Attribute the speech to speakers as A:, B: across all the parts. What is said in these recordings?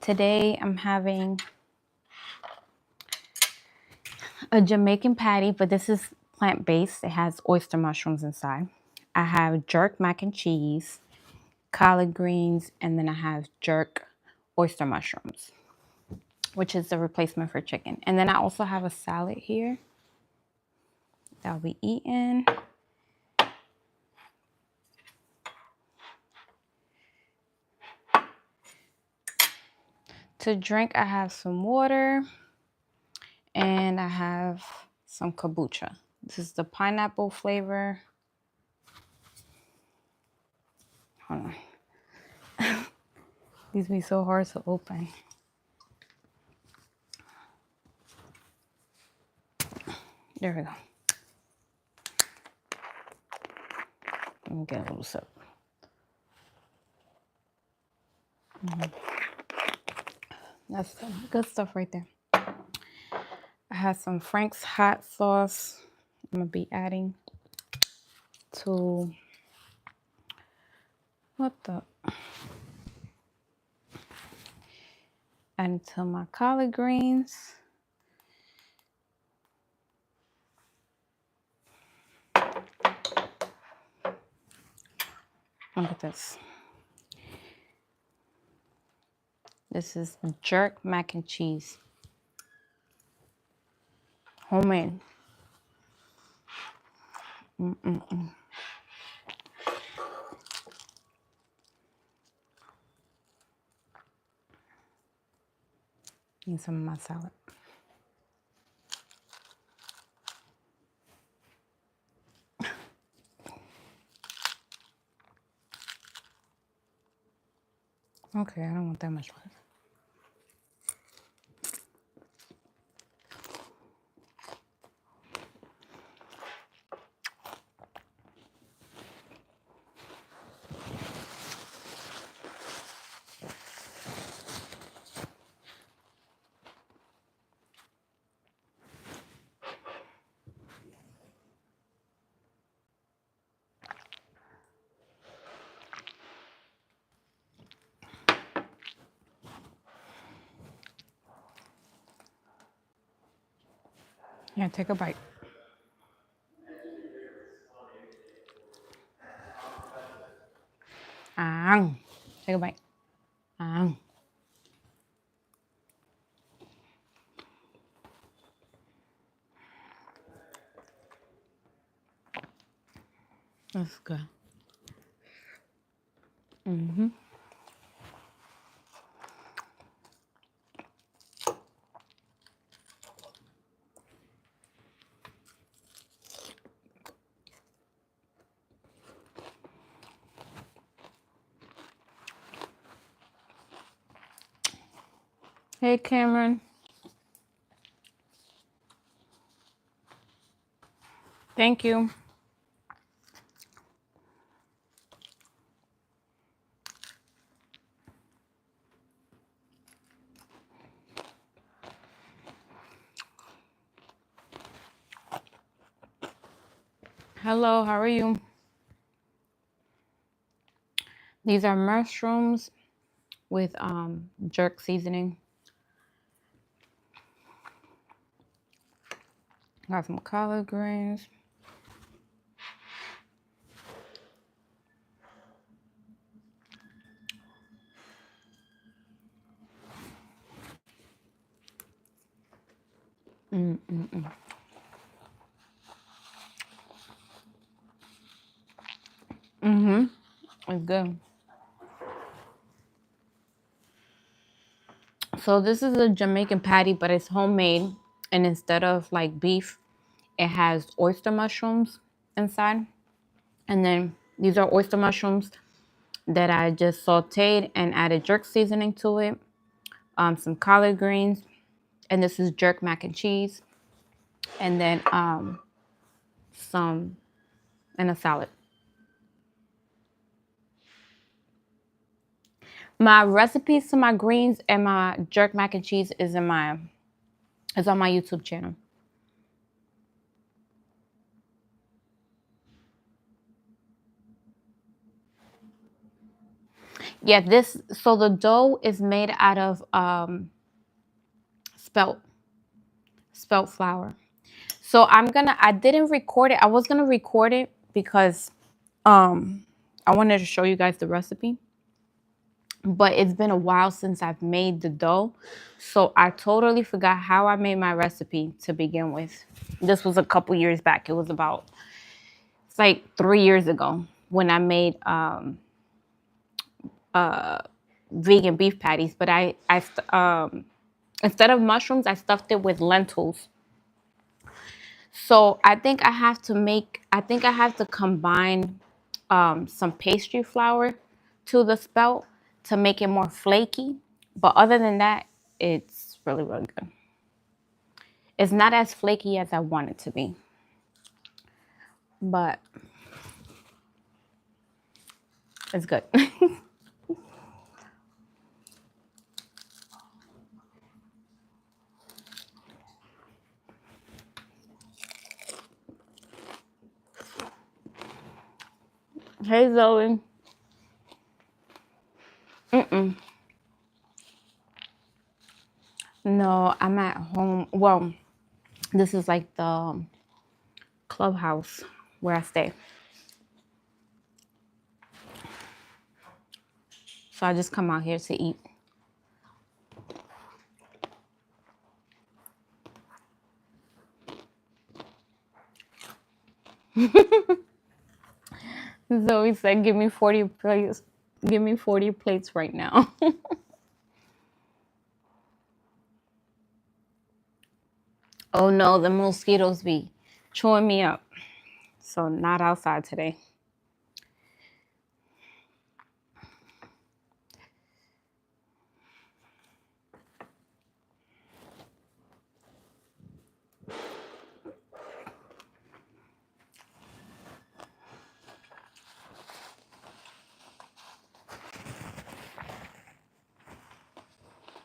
A: Today I'm having a Jamaican patty, but this is plant-based. It has oyster mushrooms inside. I have jerk mac and cheese, collard greens, and then I have jerk oyster mushrooms, which is the replacement for chicken. And then I also have a salad here that I'll be eating. To drink, I have some water and I have some kombucha. This is the pineapple flavor. Hold on. These be so hard to open. There we go. Let me get a little sip. That's some good stuff right there. I have some Frank's hot sauce I'm gonna be adding to adding to my collard greens. Look at this. This is jerk mac and cheese. Homemade. And some of my salad. Okay, I don't want that much left. Yeah, take a bite. Take a bite. That's good. Hey, Cameron. Thank you. Hello, how are you? These are mushrooms with jerk seasoning. Got some collard greens. It's good. So this is a Jamaican patty, but it's homemade. And instead of like beef, it has oyster mushrooms inside. And then these are oyster mushrooms that I just sauteed and added jerk seasoning to it. Some collard greens. And this is jerk mac and cheese. And then some and a salad. My recipes to my greens and my jerk mac and cheese is on my YouTube channel. Yeah, so the dough is made out of spelt flour. So I didn't record it. I was gonna record it because I wanted to show you guys the recipe. But it's been a while since I've made the dough. So I totally forgot how I made my recipe to begin with. This was a couple years back. It's like 3 years ago when I made vegan beef patties. But instead of mushrooms, I stuffed it with lentils. So I think I have to combine some pastry flour to the spelt to make it more flaky. But other than that, it's really, really good. It's not as flaky as I want it to be, but it's good. Hey, Zoe. Mm-mm. No, I'm at home. Well, this is like the clubhouse where I stay. So I just come out here to eat. Zoe said, give me 40 plates. Give me 40 plates right now. Oh no, the mosquitoes be chewing me up. So not outside today.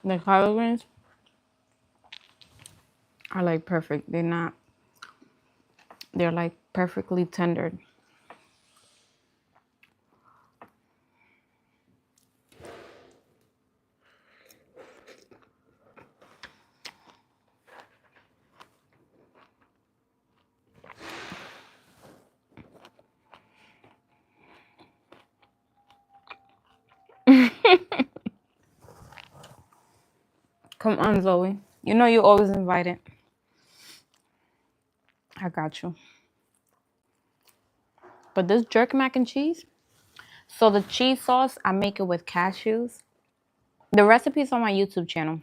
A: The collard greens are like perfect. They're like perfectly tendered. Come on, Zoe. You know you always invited. I got you. But this jerk mac and cheese, so the cheese sauce, I make it with cashews. The recipe is on my YouTube channel,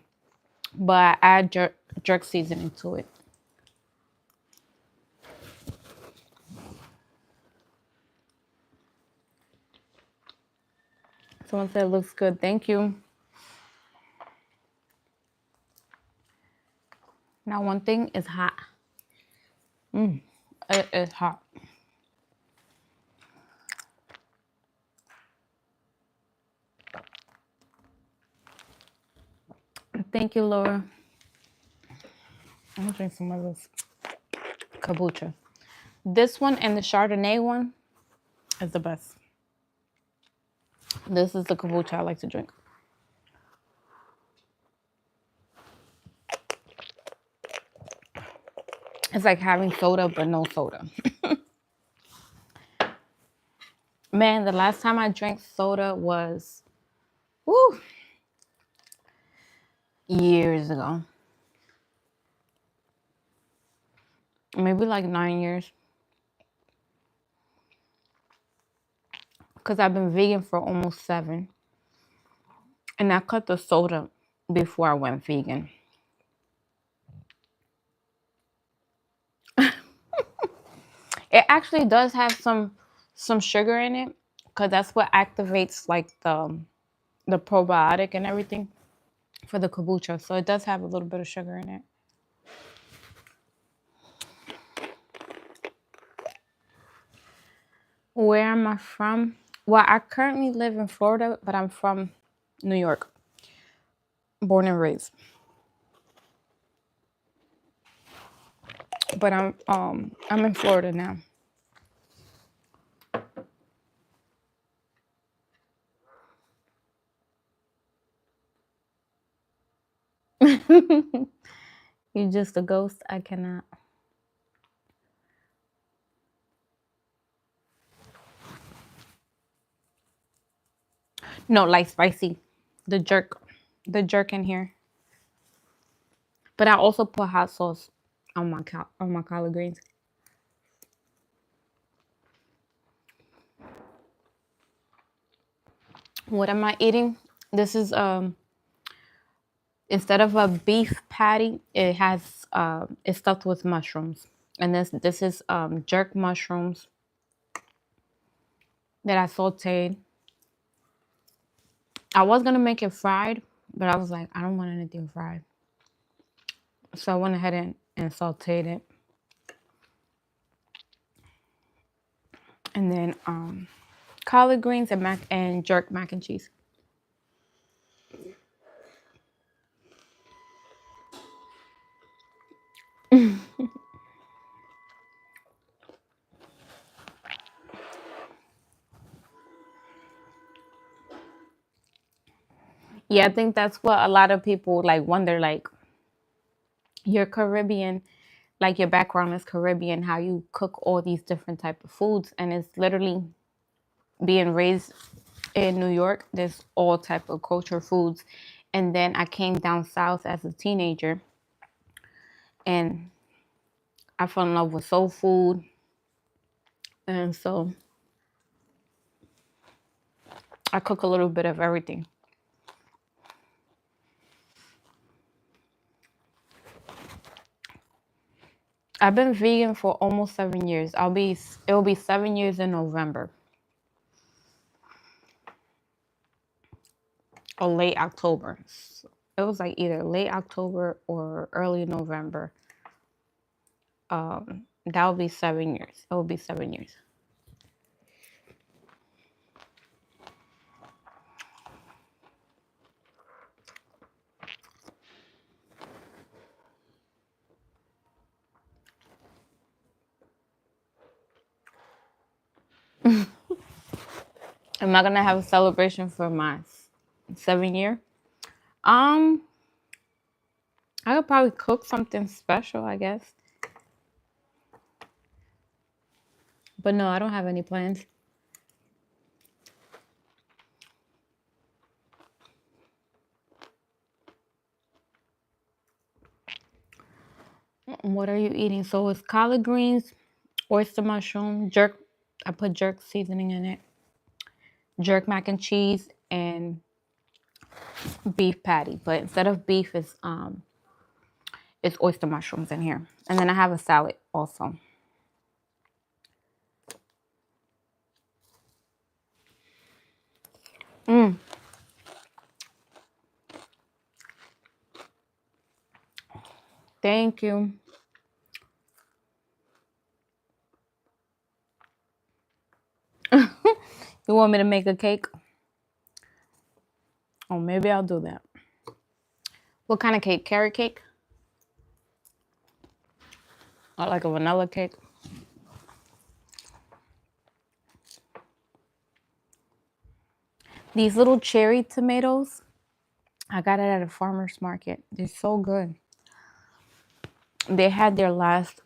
A: but I add jerk seasoning to it. Someone said it looks good. Thank you. Now, one thing is hot. It is hot. Thank you, Laura. I'm gonna drink some of this kombucha. This one and the Chardonnay one is the best. This is the kombucha I like to drink. It's like having soda, but no soda. Man, the last time I drank soda was, woo, years ago. Maybe like 9 years. Because I've been vegan for almost 7. And I cut the soda before I went vegan. It actually does have some sugar in it, because that's what activates like the probiotic and everything for the kombucha. So it does have a little bit of sugar in it. Where am I from? Well, I currently live in Florida, but I'm from New York. Born and raised. But I'm in Florida now. You're just a ghost. I cannot. No, like spicy. The jerk, the jerk in here. But I also put hot sauce on my collard greens. What am I eating? This is instead of a beef patty, it has it's stuffed with mushrooms, and this is jerk mushrooms that I sauteed. I was gonna make it fried, but I was like, I don't want anything fried, so I went ahead and sauteed it, and then collard greens and jerk mac and cheese. Yeah, I think that's what a lot of people like wonder, like you're Caribbean, like your background is Caribbean, how you cook all these different type of foods, and it's literally being raised in New York. There's all type of culture foods, and then I came down south as a teenager, and I fell in love with soul food, and so I cook a little bit of everything. I've been vegan for almost 7 years. It'll be 7 years in November or late October. So it was like either late October or early November. That will be 7 years. It will be 7 years. Am I gonna have a celebration for my 7 year? Um, I could probably cook something special, I guess. But no, I don't have any plans. What are you eating? So it's collard greens, oyster mushroom, jerk. I put jerk seasoning in it, jerk mac and cheese, and beef patty. But instead of beef, it's oyster mushrooms in here. And then I have a salad also. Mm, thank you. You want me to make a cake? Oh, maybe I'll do that. What kind of cake? Carrot cake? Or like a vanilla cake? These little cherry tomatoes, I got it at a farmer's market. They're so good. They had their last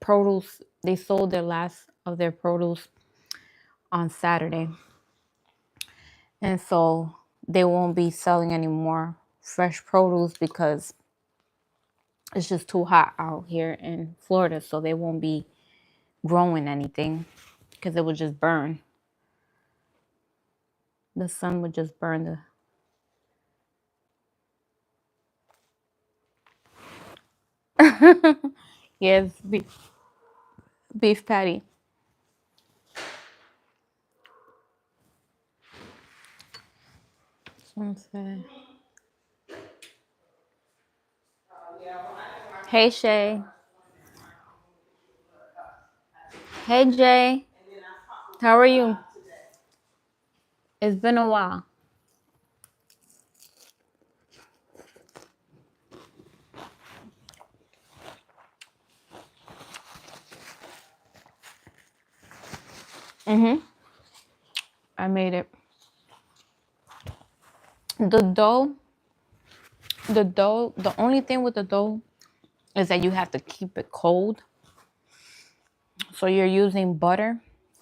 A: produce. They sold their last of their produce on Saturday. And so they won't be selling any more fresh produce because it's just too hot out here in Florida. So they won't be growing anything because it would just burn. The sun would just burn the. Yes, beef patty. One sec. Hey Shay. Hey Jay. How are you? It's been a while. Mhm. I made it. The dough, the only thing with the dough is that you have to keep it cold. So you're using butter.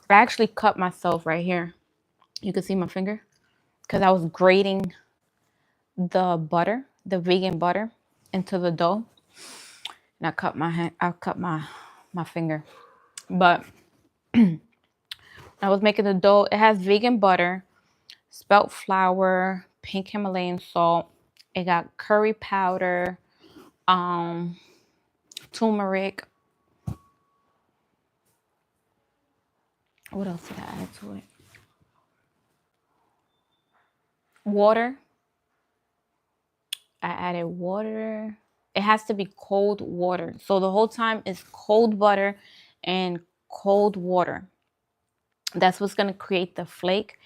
A: I actually cut myself right here. You can see my finger because I was grating the butter, the vegan butter, into the dough, and I cut my hand. I cut my finger. But I was making the dough. It has vegan butter, spelt flour, pink Himalayan salt. It got curry powder, um, turmeric. What else did I add to it? Water. I added water. It has to be cold water. So the whole time is cold butter and cold water. That's what's gonna create the flake,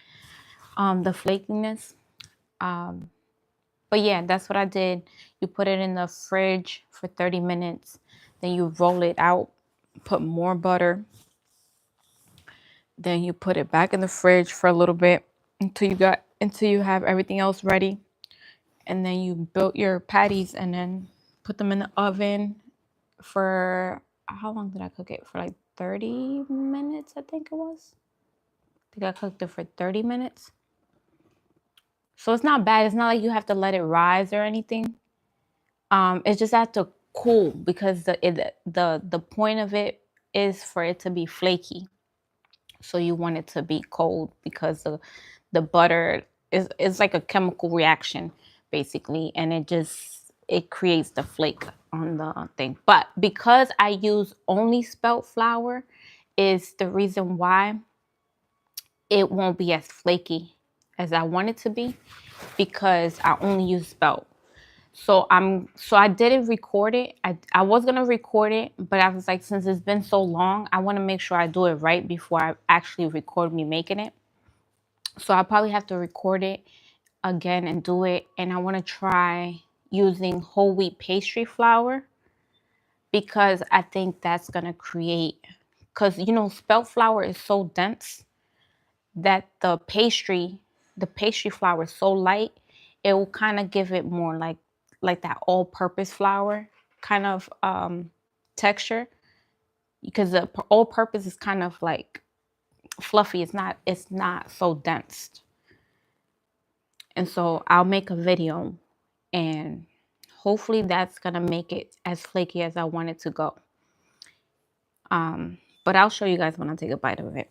A: the flakiness. Um, but yeah, that's what I did. You put it in the fridge for 30 minutes. Then you roll it out, put more butter. Then you put it back in the fridge for a little bit until you have everything else ready. And then you built your patties and then put them in the oven for how long did I cook it? For like 30 minutes, I think it was. I think I cooked it for 30 minutes. So it's not bad. It's not like you have to let it rise or anything. It just has to cool because the point of it is for it to be flaky. So you want it to be cold because the butter is like a chemical reaction basically, and it creates the flake on the thing. But because I use only spelt flour is the reason why it won't be as flaky as I want it to be, because I only use spelt. So I didn't record it. I was gonna record it, but I was like, since it's been so long, I want to make sure I do it right before I actually record me making it. So I probably have to record it again and do it. And I want to try using whole wheat pastry flour, because I think that's gonna create, because spelt flour is so dense that the pastry flour is so light, it will kind of give it more like that all-purpose flour kind of texture, because the all-purpose is kind of like fluffy. It's not so dense. And so I'll make a video, and hopefully that's gonna make it as flaky as I want it to go. But I'll show you guys when I take a bite of it.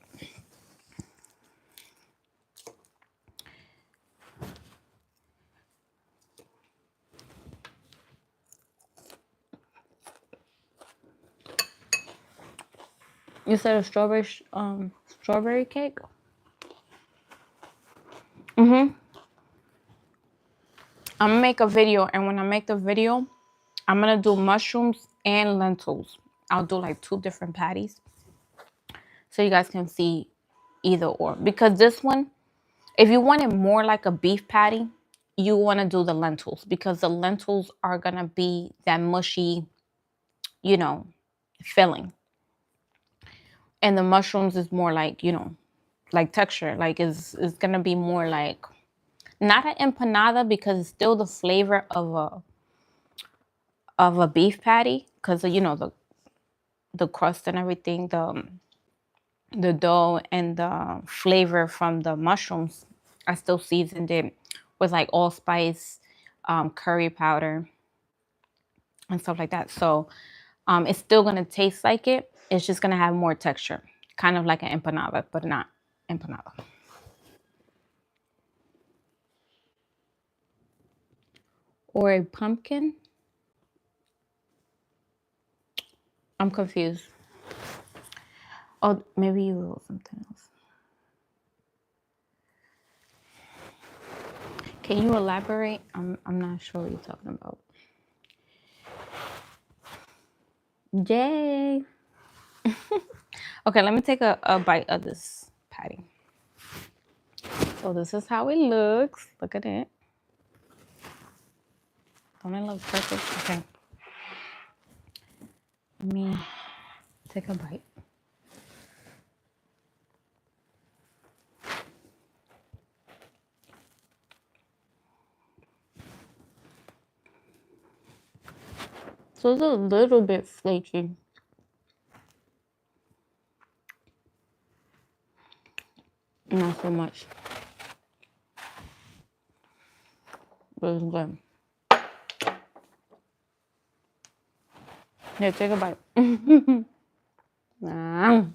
A: You said a strawberry cake? Mm-hmm. I'm gonna make a video, and when I make the video, I'm gonna do mushrooms and lentils. I'll do like 2 different patties so you guys can see either or. Because this one, if you want it more like a beef patty, you want to do the lentils, because the lentils are gonna be that mushy, filling. And the mushrooms is more like, like texture. Like is gonna be more like not an empanada, because it's still the flavor of a beef patty, because the crust and everything, the dough and the flavor from the mushrooms. I still seasoned it with like allspice, curry powder, and stuff like that. So it's still gonna taste like it. It's just gonna have more texture, kind of like an empanada, but not empanada. Or a pumpkin. I'm confused. Oh, maybe you wrote something else. Can you elaborate? I'm not sure what you're talking about. Yay. Okay, let me take a bite of this patty. So this is how it looks. Look at it. Don't it look perfect? Okay. Let me take a bite. So it's a little bit flaky. Not so much. But it's good. Here, take a bite. Ah.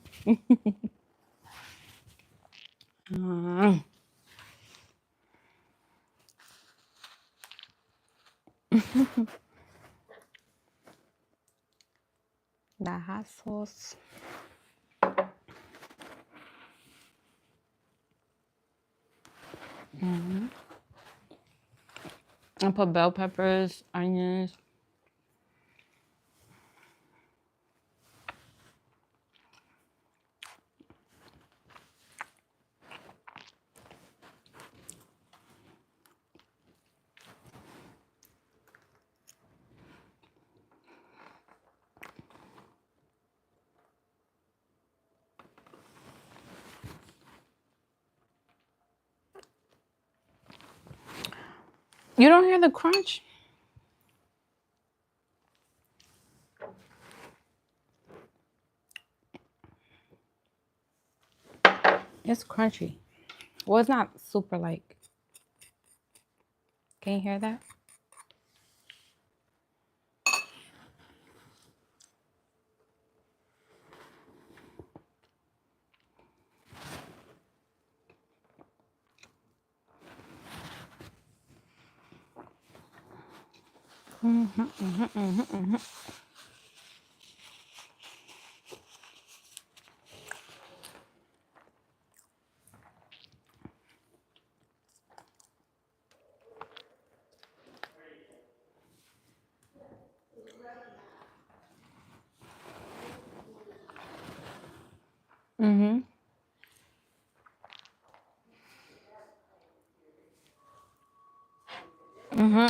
A: Ah. The hot sauce. I put bell peppers, onions. You don't hear the crunch? It's crunchy. Well, it's not super like. Can you hear that?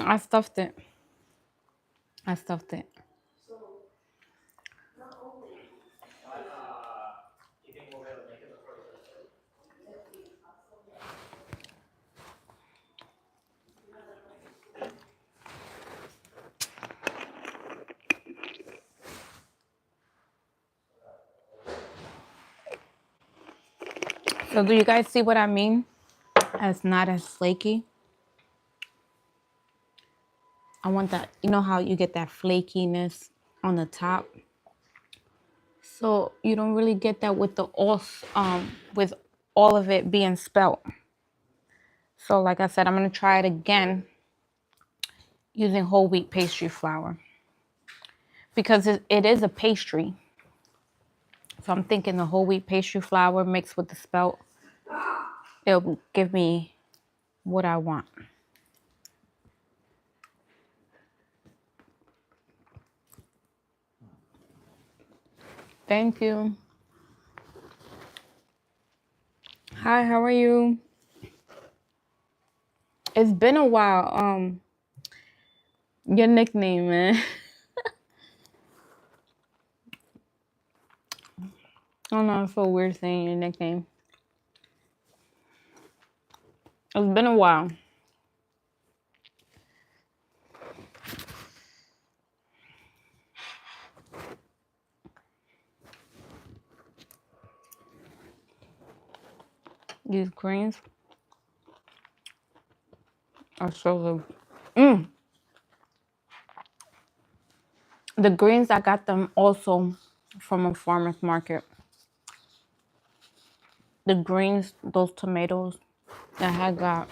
A: I stuffed it. I stuffed it. So do you guys see what I mean? It's not as flaky. I want that, you know how you get that flakiness on the top? So you don't really get that with with all of it being spelt. So like I said, I'm gonna try it again using whole wheat pastry flour because it is a pastry. So I'm thinking the whole wheat pastry flour mixed with the spelt, it'll give me what I want. Thank you. Hi, how are you? It's been a while. Your nickname, man. I don't know, I feel weird saying your nickname. It's been a while. These greens are so good. The greens, I got them also from a farmer's market. The greens, those tomatoes, I had got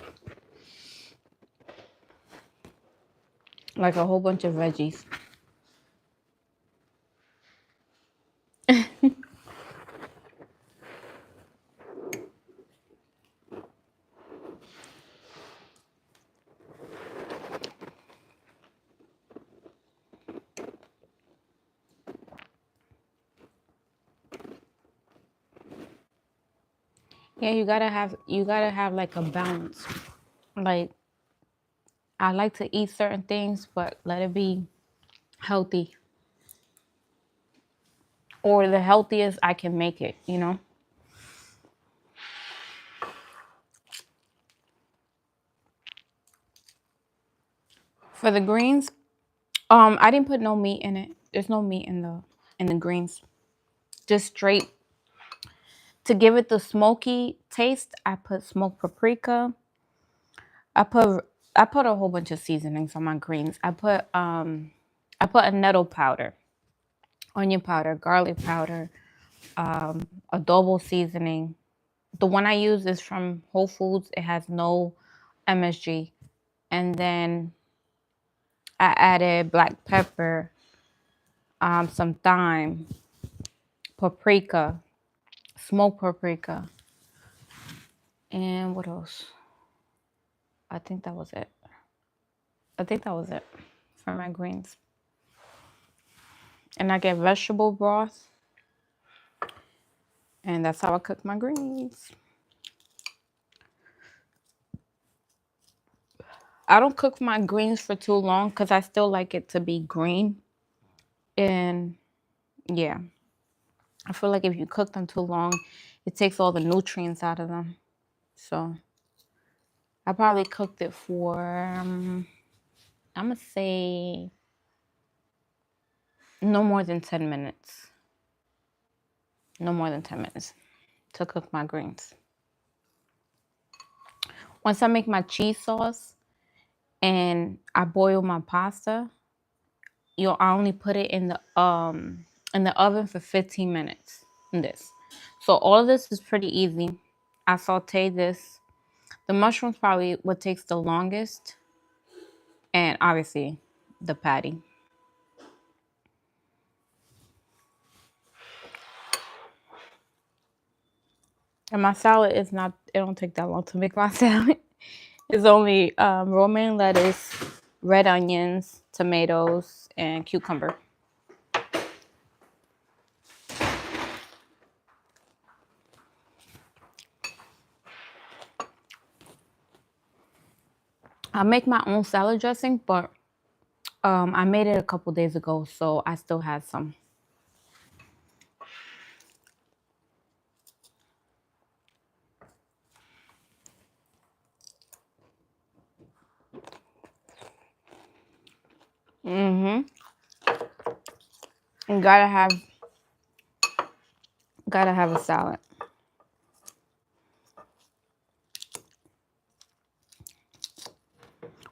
A: like a whole bunch of veggies. Yeah, you gotta have like a balance. Like I like to eat certain things, but let it be healthy. Or the healthiest I can make it, you know? For the greens, I didn't put no meat in it. There's no meat in the greens. Just straight to give it the smoky taste. I put smoked paprika. I put I put a whole bunch of seasonings on my greens. I put a nettle powder, onion powder, garlic powder, adobo seasoning. The one I use is from Whole Foods. It has no MSG. And then I added black pepper, some thyme, paprika, smoked paprika, and what else? I think that was it. I think that was it for my greens. And I get vegetable broth, and that's how I cook my greens. I don't cook my greens for too long because I still like it to be green. And yeah, I feel like if you cook them too long, it takes all the nutrients out of them. So I probably cooked it for, I'm going to say no more than 10 minutes. No more than 10 minutes to cook my greens. Once I make my cheese sauce and I boil my pasta, I only put it in the oven for 15 minutes. This. So all of this is pretty easy. I saute this. The mushrooms probably what takes the longest, and obviously the patty. And my salad is not, it don't take that long to make my salad. It's only romaine lettuce, red onions, tomatoes, and cucumber. I make my own salad dressing, but I made it a couple days ago, so I still had some. Mm-hmm. And gotta have a salad.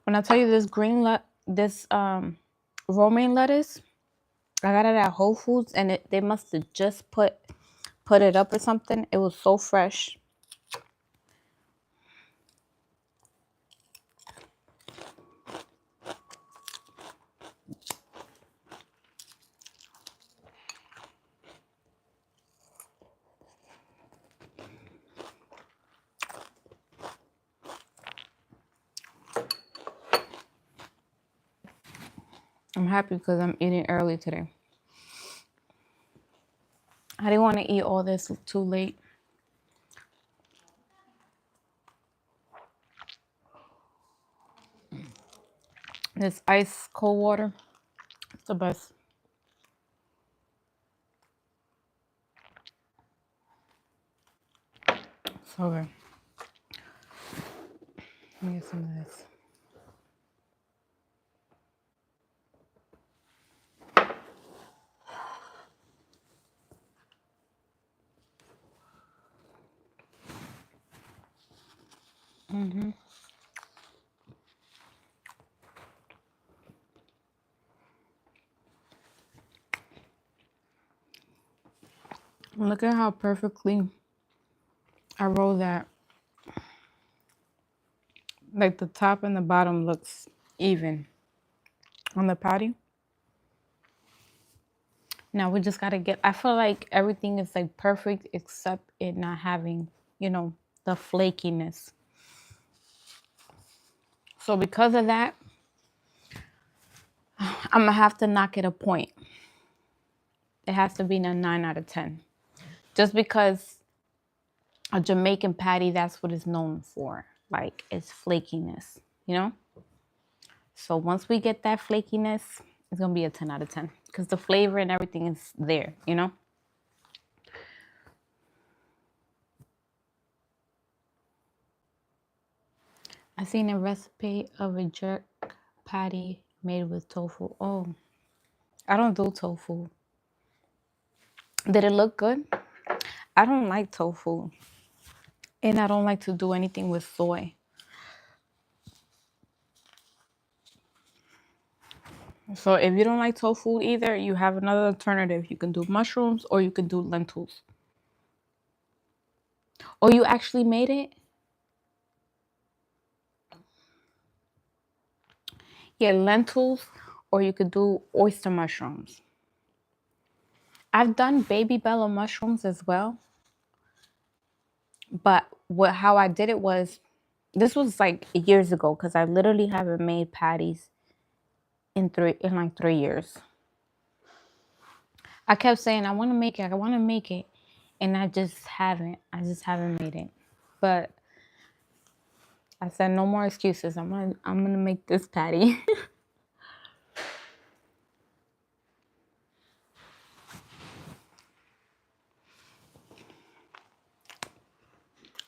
A: When I tell you this romaine lettuce, I got it at Whole Foods, and they must have just put it up or something. It was so fresh. I'm happy because I'm eating early today. I didn't want to eat all this too late. This ice cold water, it's the best. So good. Let me get some of this. Mm-hmm. Look at how perfectly I roll that. Like the top and the bottom looks even on the patty. Now we just gotta I feel like everything is like perfect except it not having, the flakiness. So because of that, I'm gonna have to knock it a point. It has to be a 9 out of 10. Just because a Jamaican patty, that's what it's known for. Like it's flakiness, you know? So once we get that flakiness, it's gonna be a 10 out of 10. Because the flavor and everything is there, you know? I seen a recipe of a jerk patty made with tofu. Oh, I don't do tofu. Did it look good? I don't like tofu. And I don't like to do anything with soy. So if you don't like tofu either, you have another alternative. You can do mushrooms or you can do lentils. Oh, you actually made it? Yeah, lentils, or you could do oyster mushrooms. I've done baby bella mushrooms as well, but how I did it was this was like years ago because I literally haven't made patties in like 3 years. I kept saying I want to make it, I want to make it, and I just haven't. I just haven't made it. But I said no more excuses. I'm gonna make this patty.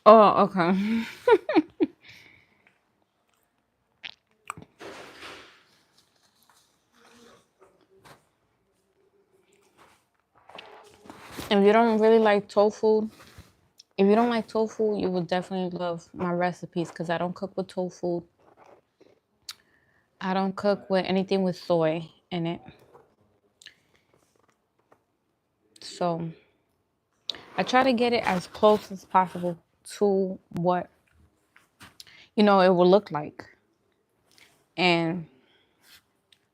A: Oh, okay. If you don't really like tofu, if you don't like tofu, you will definitely love my recipes because I don't cook with tofu. I don't cook with anything with soy in it. So I try to get it as close as possible to what, it will look like. And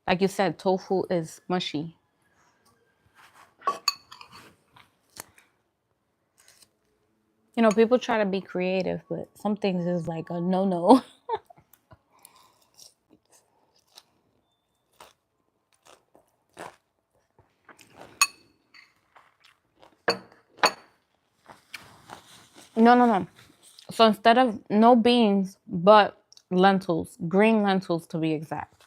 A: like you said, tofu is mushy. People try to be creative, but some things is like a no. No. So instead of no beans, but lentils, green lentils to be exact,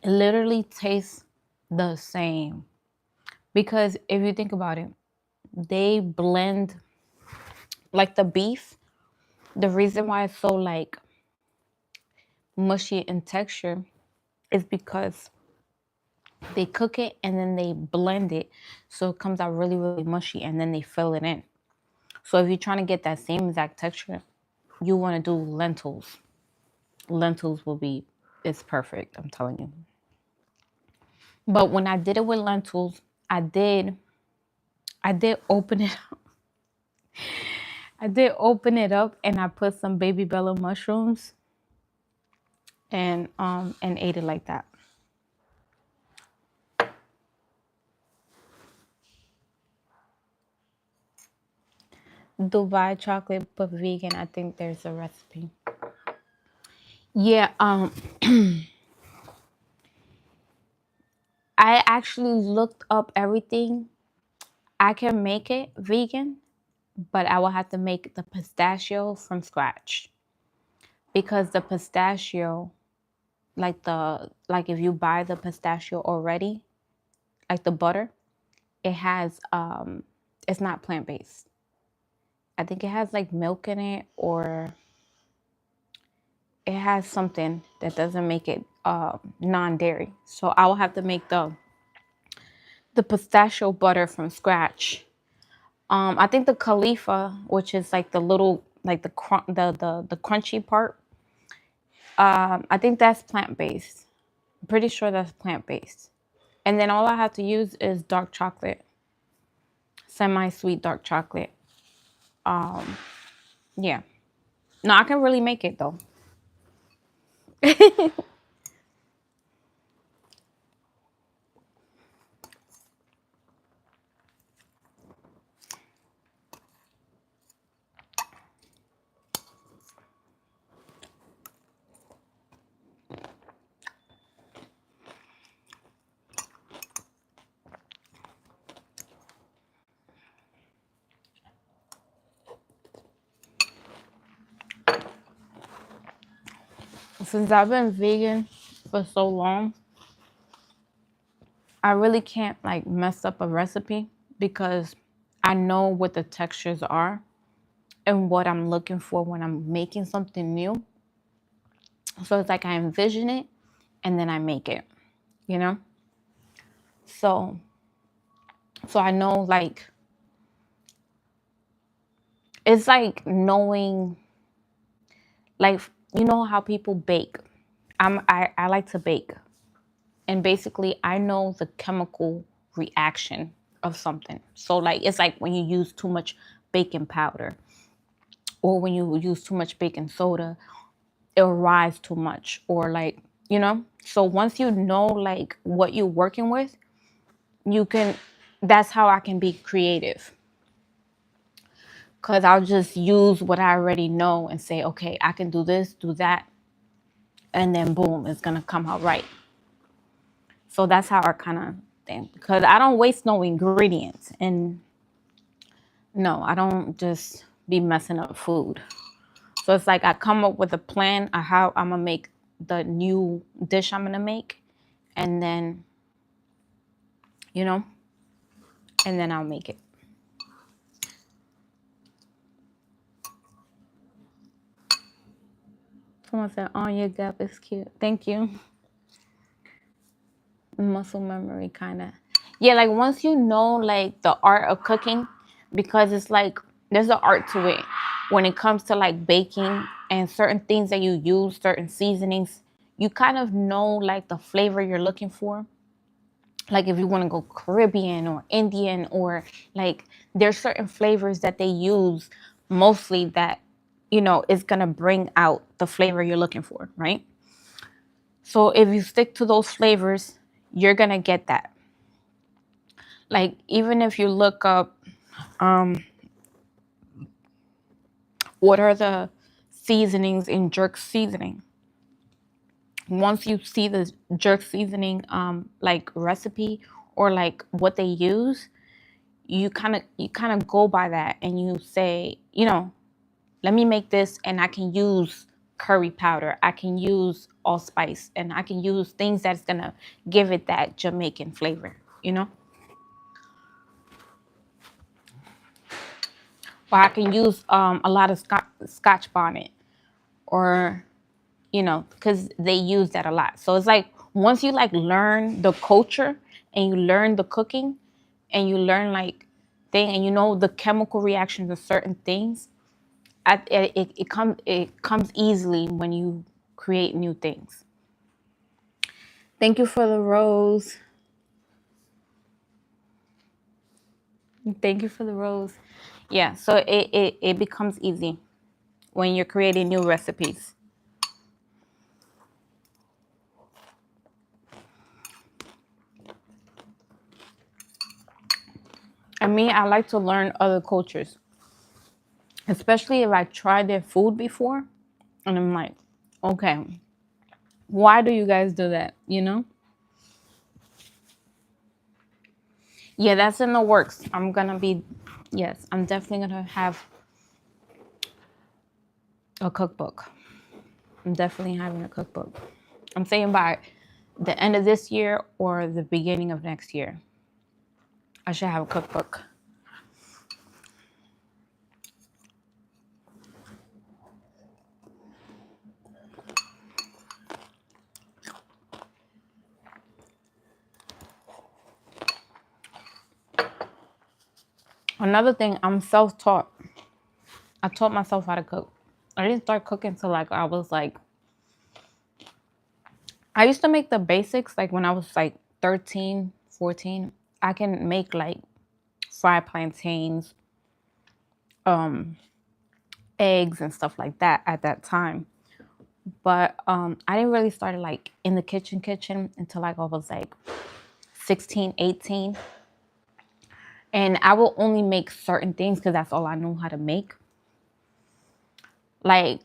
A: it literally tastes the same. Because if you think about it, they blend like the beef. The reason why it's so like mushy in texture is because they cook it and then they blend it so it comes out really, really mushy and then they fill it in. So if you're trying to get that same exact texture, you want to do lentils. Lentils it's perfect, I'm telling you. But when I did it with lentils, I did open it up. I did open it up and I put some baby bella mushrooms and ate it like that. Dubai chocolate but vegan. I think there's a recipe. Yeah, I actually looked up everything. I can make it vegan, but I will have to make the pistachio from scratch because the pistachio, like if you buy the pistachio already, like the butter, it has it's not plant-based. I think it has like milk in it or it has something that doesn't make it non-dairy. So I will have to make the pistachio butter from scratch. I think the Khalifa, which is like the little like the crunchy part, I think that's plant-based. I'm pretty sure that's plant-based. And then all I have to use is dark chocolate, semi-sweet dark chocolate. Yeah. No, I can really make it though. Since I've been vegan for so long, I really can't like mess up a recipe because I know what the textures are and what I'm looking for when I'm making something new. So it's like I envision it and then I make it, you know? So I know, like, it's like knowing, like, you know how people bake. I like to bake. And basically I know the chemical reaction of something. So like it's like when you use too much baking powder or when you use too much baking soda, it'll rise too much, or like, you know. So once you know like what you're working with, you can, that's how I can be creative, because I'll just use what I already know and say, okay, I can do this, do that, and then boom, it's gonna come out right. So that's how I kind of think, because I don't waste no ingredients, and no, I don't just be messing up food. So it's like I come up with a plan of how I'm gonna make the new dish I'm gonna make, and then, you know, and then I'll make it. Someone said, "Oh, your gap is cute." Thank you. Muscle memory, kind of. Yeah, like once you know like the art of cooking, because it's like there's an art to it when it comes to like baking and certain things that you use, certain seasonings, you kind of know like the flavor you're looking for. Like if you want to go Caribbean or Indian, or like there's certain flavors that they use mostly that, you know, is gonna bring out the flavor you're looking for, right? So if you stick to those flavors, you're gonna get that. Like even if you look up um what are the seasonings in jerk seasoning, once you see the jerk seasoning like recipe or like what they use, you kind of go by that and you say, you know, let me make this, and I can use curry powder, I can use allspice, and I can use things that's gonna give it that Jamaican flavor, you know. Or I can use a lot of scotch bonnet, or, you know, because they use that a lot. So it's like once you like learn the culture and you learn the cooking and you learn like thing, and you know the chemical reactions of certain things, it comes easily when you create new things. Thank you for the rose. Thank you for the rose. Yeah, so it becomes easy when you're creating new recipes. And me, I like to learn other cultures, especially if I tried their food before. And I'm like, okay, why do you guys do that? You know? Yeah, that's in the works. Yes, I'm definitely gonna have a cookbook. I'm definitely having a cookbook. I'm saying by the end of this year or the beginning of next year, I should have a cookbook. Another thing, I'm self-taught. I taught myself how to cook. I didn't start cooking till like I was like, I used to make the basics like when I was like 13, 14. I can make like fried plantains, um, eggs and stuff like that at that time. But I didn't really start like in the kitchen until like I was like 16, 18. And I will only make certain things because that's all I know how to make. Like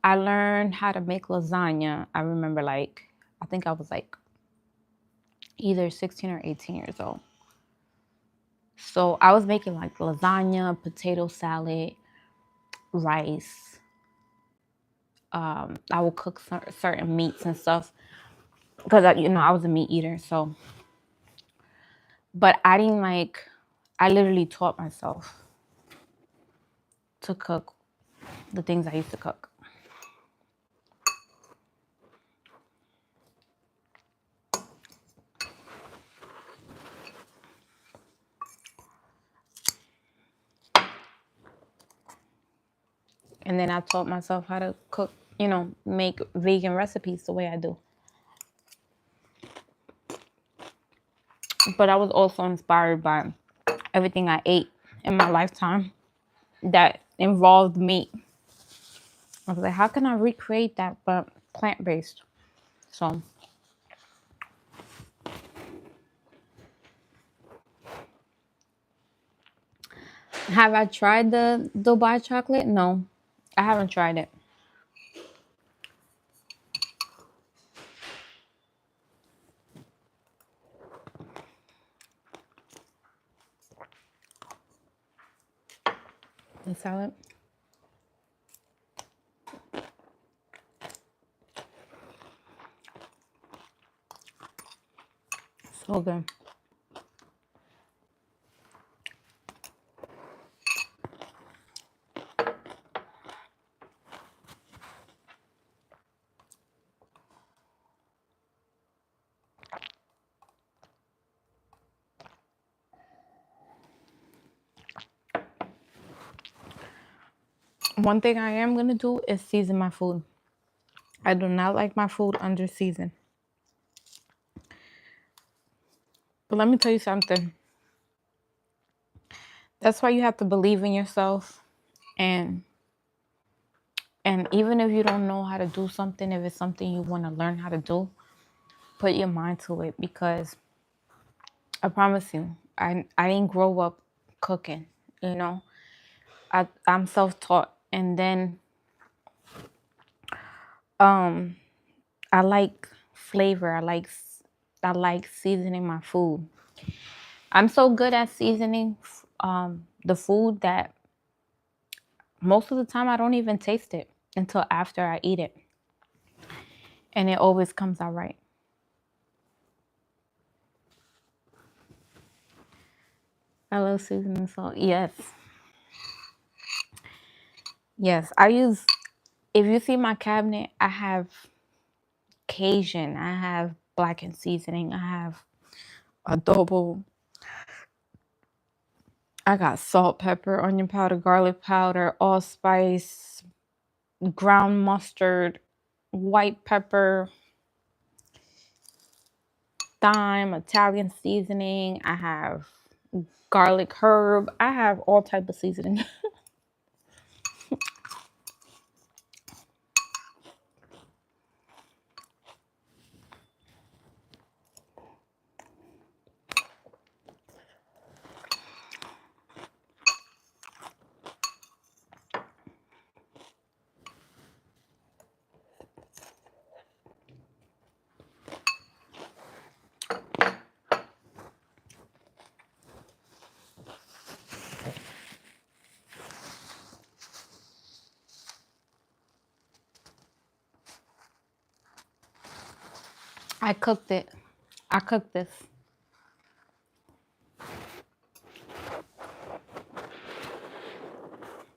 A: I learned how to make lasagna. I remember like, I think I was like either 16 or 18 years old. So I was making like lasagna, potato salad, rice. I would cook certain meats and stuff because I was a meat eater. So, but I didn't like. I literally taught myself to cook the things I used to cook. And then I taught myself how to cook, make vegan recipes the way I do. But I was also inspired by everything I ate in my lifetime that involved meat. I was like, how can I recreate that but plant-based? So, have I tried the Dubai chocolate? No, I haven't tried it. The salad, so good. One thing I am gonna do is season my food. I do not like my food under seasoned. But let me tell you something. That's why you have to believe in yourself, and even if you don't know how to do something, if it's something you want to learn how to do, put your mind to it, because I promise you, I didn't grow up cooking, you know. I'm self-taught, and then um I like flavor. I like seasoning my food. I'm so good at seasoning the food that most of the time I don't even taste it until after I eat it. And it always comes out right. I love seasoning salt. Yes. Yes. If you see my cabinet, I have Cajun, I have blackened seasoning, I have adobo, I got salt, pepper, onion powder, garlic powder, allspice, ground mustard, white pepper, thyme, Italian seasoning. I have garlic herb. I have all type of seasoning. I cooked it. I cooked this.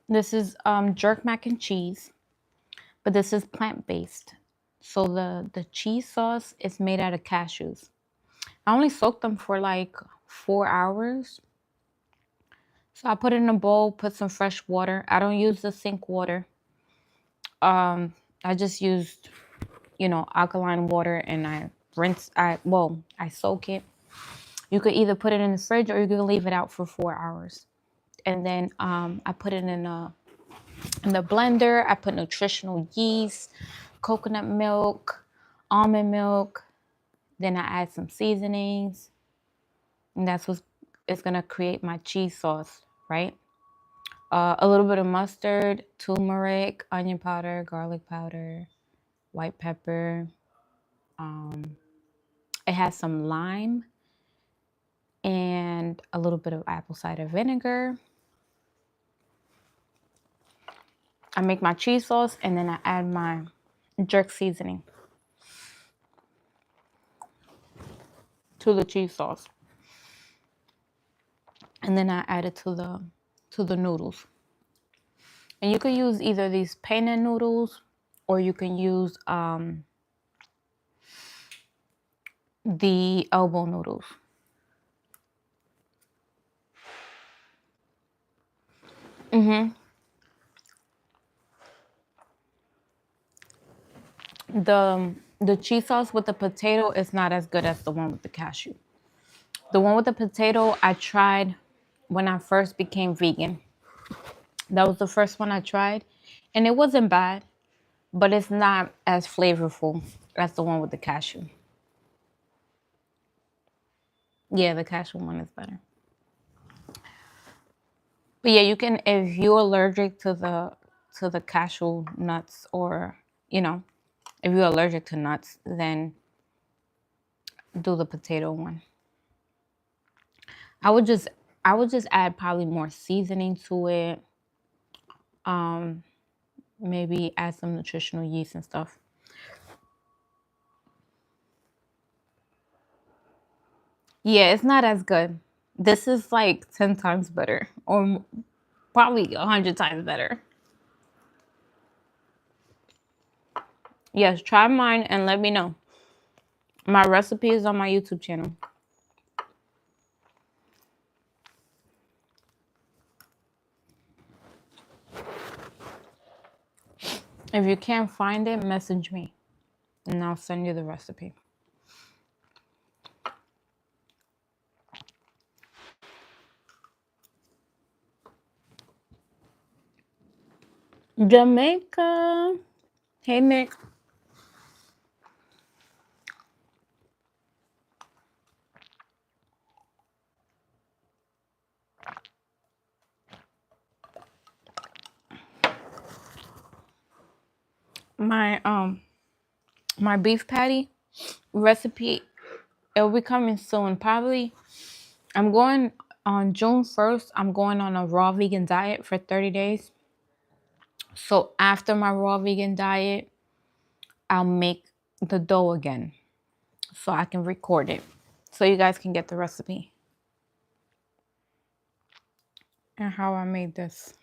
A: This is jerk mac and cheese, but this is plant-based. So the cheese sauce is made out of cashews. I only soaked them for like 4 hours. So I put it in a bowl, put some fresh water. I don't use the sink water. I just used, alkaline water, and I soak it. You could either put it in the fridge or you could leave it out for 4 hours. And then I put it in the blender. I put nutritional yeast, coconut milk, almond milk. Then I add some seasonings. And that's what it's going to create my cheese sauce, right? A little bit of mustard, turmeric, onion powder, garlic powder, white pepper. It has some lime and a little bit of apple cider vinegar. I make my cheese sauce, and then I add my jerk seasoning to the cheese sauce. And then I add it to the noodles. And you can use either these penne noodles, or you can use the elbow noodles. The cheese sauce with the potato is not as good as the one with the cashew. The one with the potato I tried when I first became vegan. That was the first one I tried, and it wasn't bad, but it's not as flavorful as the one with the cashew. Yeah, the cashew one is better. But yeah, you can, if you're allergic to the cashew nuts, or you know, if you're allergic to nuts, then do the potato one. I would just I would just add probably more seasoning to it. Um, maybe add some nutritional yeast and stuff. Yeah, it's not as good. This is like 10 times better, or probably 100 times better. Yes, try mine and let me know. My recipe is on my YouTube channel. If you can't find it, message me and I'll send you the recipe. Jamaica. Hey, Nick. My my beef patty recipe, it'll be coming soon. Probably I'm going on June 1st. I'm going on a raw vegan diet for 30 days. So after my raw vegan diet, I'll make the dough again so I can record it so you guys can get the recipe and how I made this.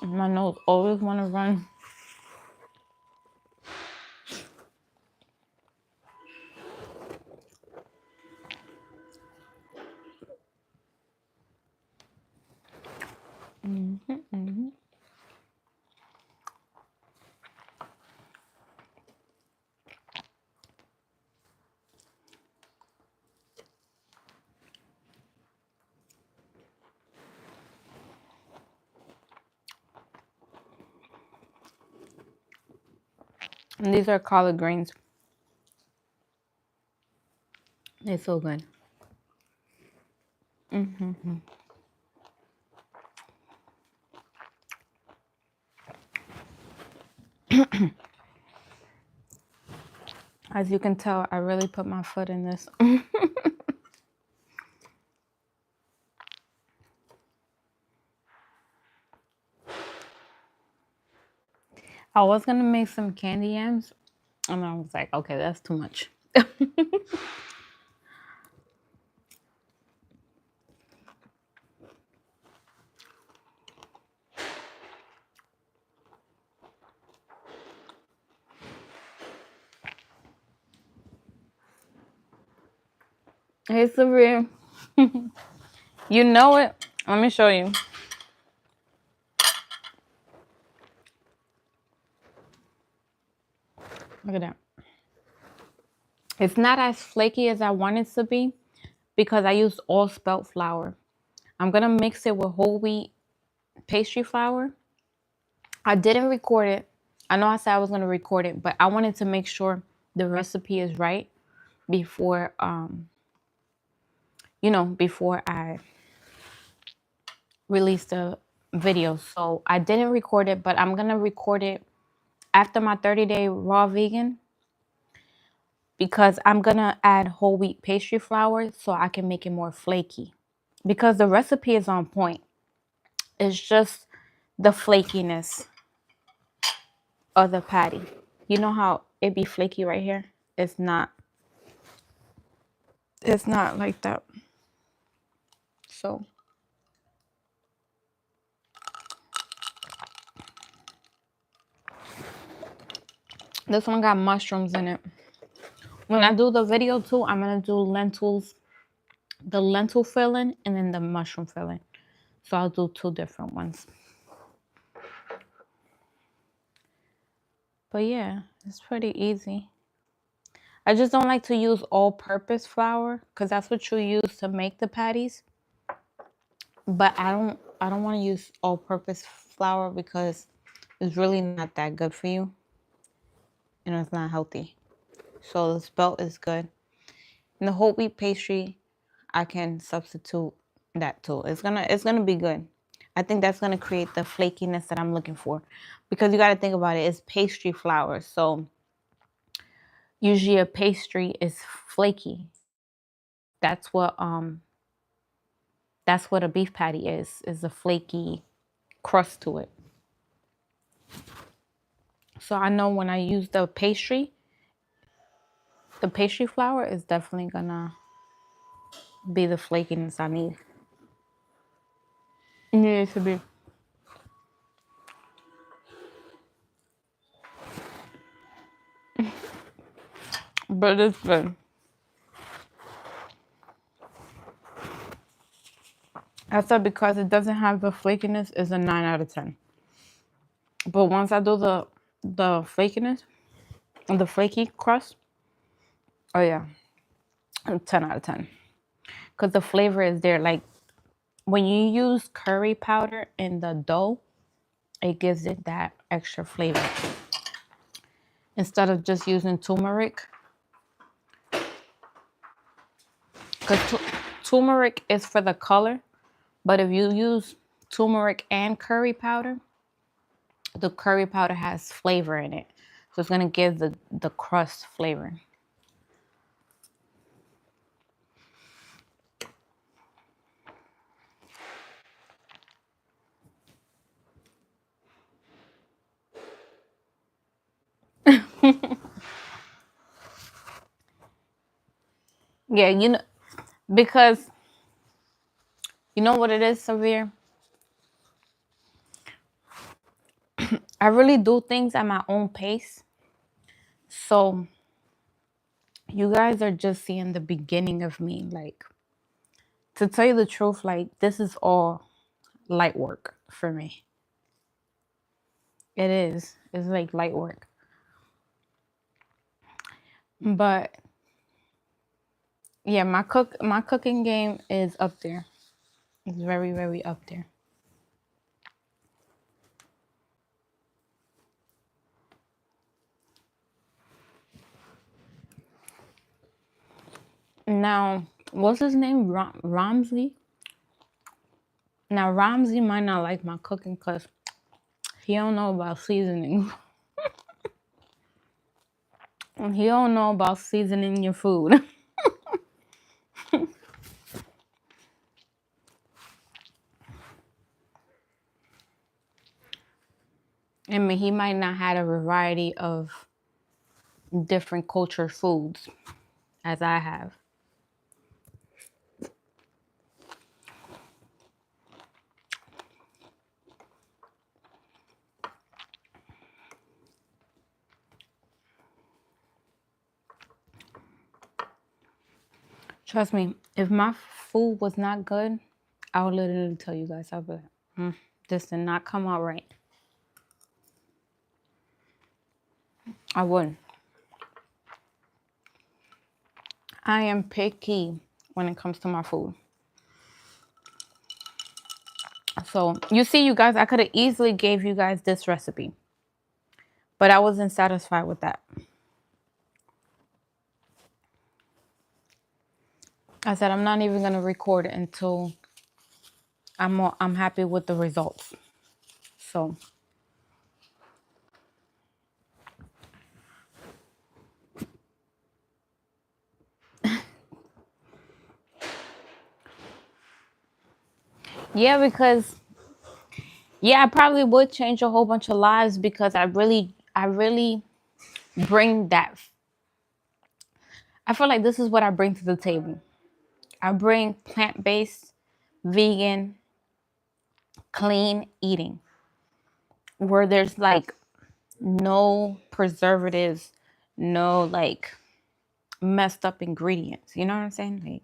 A: My nose always want to run. And these are collard greens. They're so good. As you can tell, I really put my foot in this. I was gonna make some candy yams, and I was like, okay, that's too much. Hey, Sabrina. You know it. Let me show you. Look at that. It's not as flaky as I want it to be because I used all spelt flour. I'm gonna mix it with whole wheat pastry flour. I didn't record it. I know I said I was gonna record it, but I wanted to make sure the recipe is right before before I release the video. So I didn't record it, but I'm gonna record it after my 30-day raw vegan because I'm gonna add whole wheat pastry flour so I can make it more flaky. Because the recipe is on point. It's just the flakiness of the patty. You know how it be flaky right here? It's not like that. So this one got mushrooms in it. When I do the video too, I'm gonna do lentils, the lentil filling and then the mushroom filling. So I'll do two different ones. But yeah, it's pretty easy. I just don't like to use all-purpose flour because that's what you use to make the patties. But I don't want to use all-purpose flour because it's really not that good for you and it's not healthy. So the spelt is good. And the whole wheat pastry, I can substitute that too. It's gonna be good. I think that's gonna create the flakiness that I'm looking for, because you got to think about it. It's pastry flour, so usually a pastry is flaky. That's what um that's what a beef patty is a flaky crust to it. So I know when I use the pastry flour is definitely gonna be the flakiness I need. It needs to be. But it's good. I said because it doesn't have the flakiness, it's a 9 out of 10. But once I do the flakiness, the flaky crust, oh yeah, 10 out of 10. Because the flavor is there. Like when you use curry powder in the dough, it gives it that extra flavor. Instead of just using turmeric. Because turmeric is for the color. But if you use turmeric and curry powder, the curry powder has flavor in it. So it's going to give the crust flavor. Yeah, because you know what it is, Severe? I really do things at my own pace. So you guys are just seeing the beginning of me. Like, to tell you the truth, like, this is all light work for me. It is. It's like light work. But yeah, my cooking game is up there. It's very, very up there. Now, what's his name? Ramsey? Now, Ramsey might not like my cooking because he don't know about seasoning. He don't know about seasoning your food. I mean, he might not have a variety of different culture foods as I have. Trust me, if my food was not good, I would literally tell you guys. I'll be like, this did not come out right. I wouldn't. I am picky when it comes to my food. So you see, you guys, I could have easily gave you guys this recipe, but I wasn't satisfied with that. I said I'm not even gonna record it until I'm happy with the results. So yeah, because yeah, I probably would change a whole bunch of lives because I really bring that. I feel like this is what I bring to the table. I bring plant-based, vegan, clean eating where there's like no preservatives, no like messed up ingredients. You know what I'm saying? Like,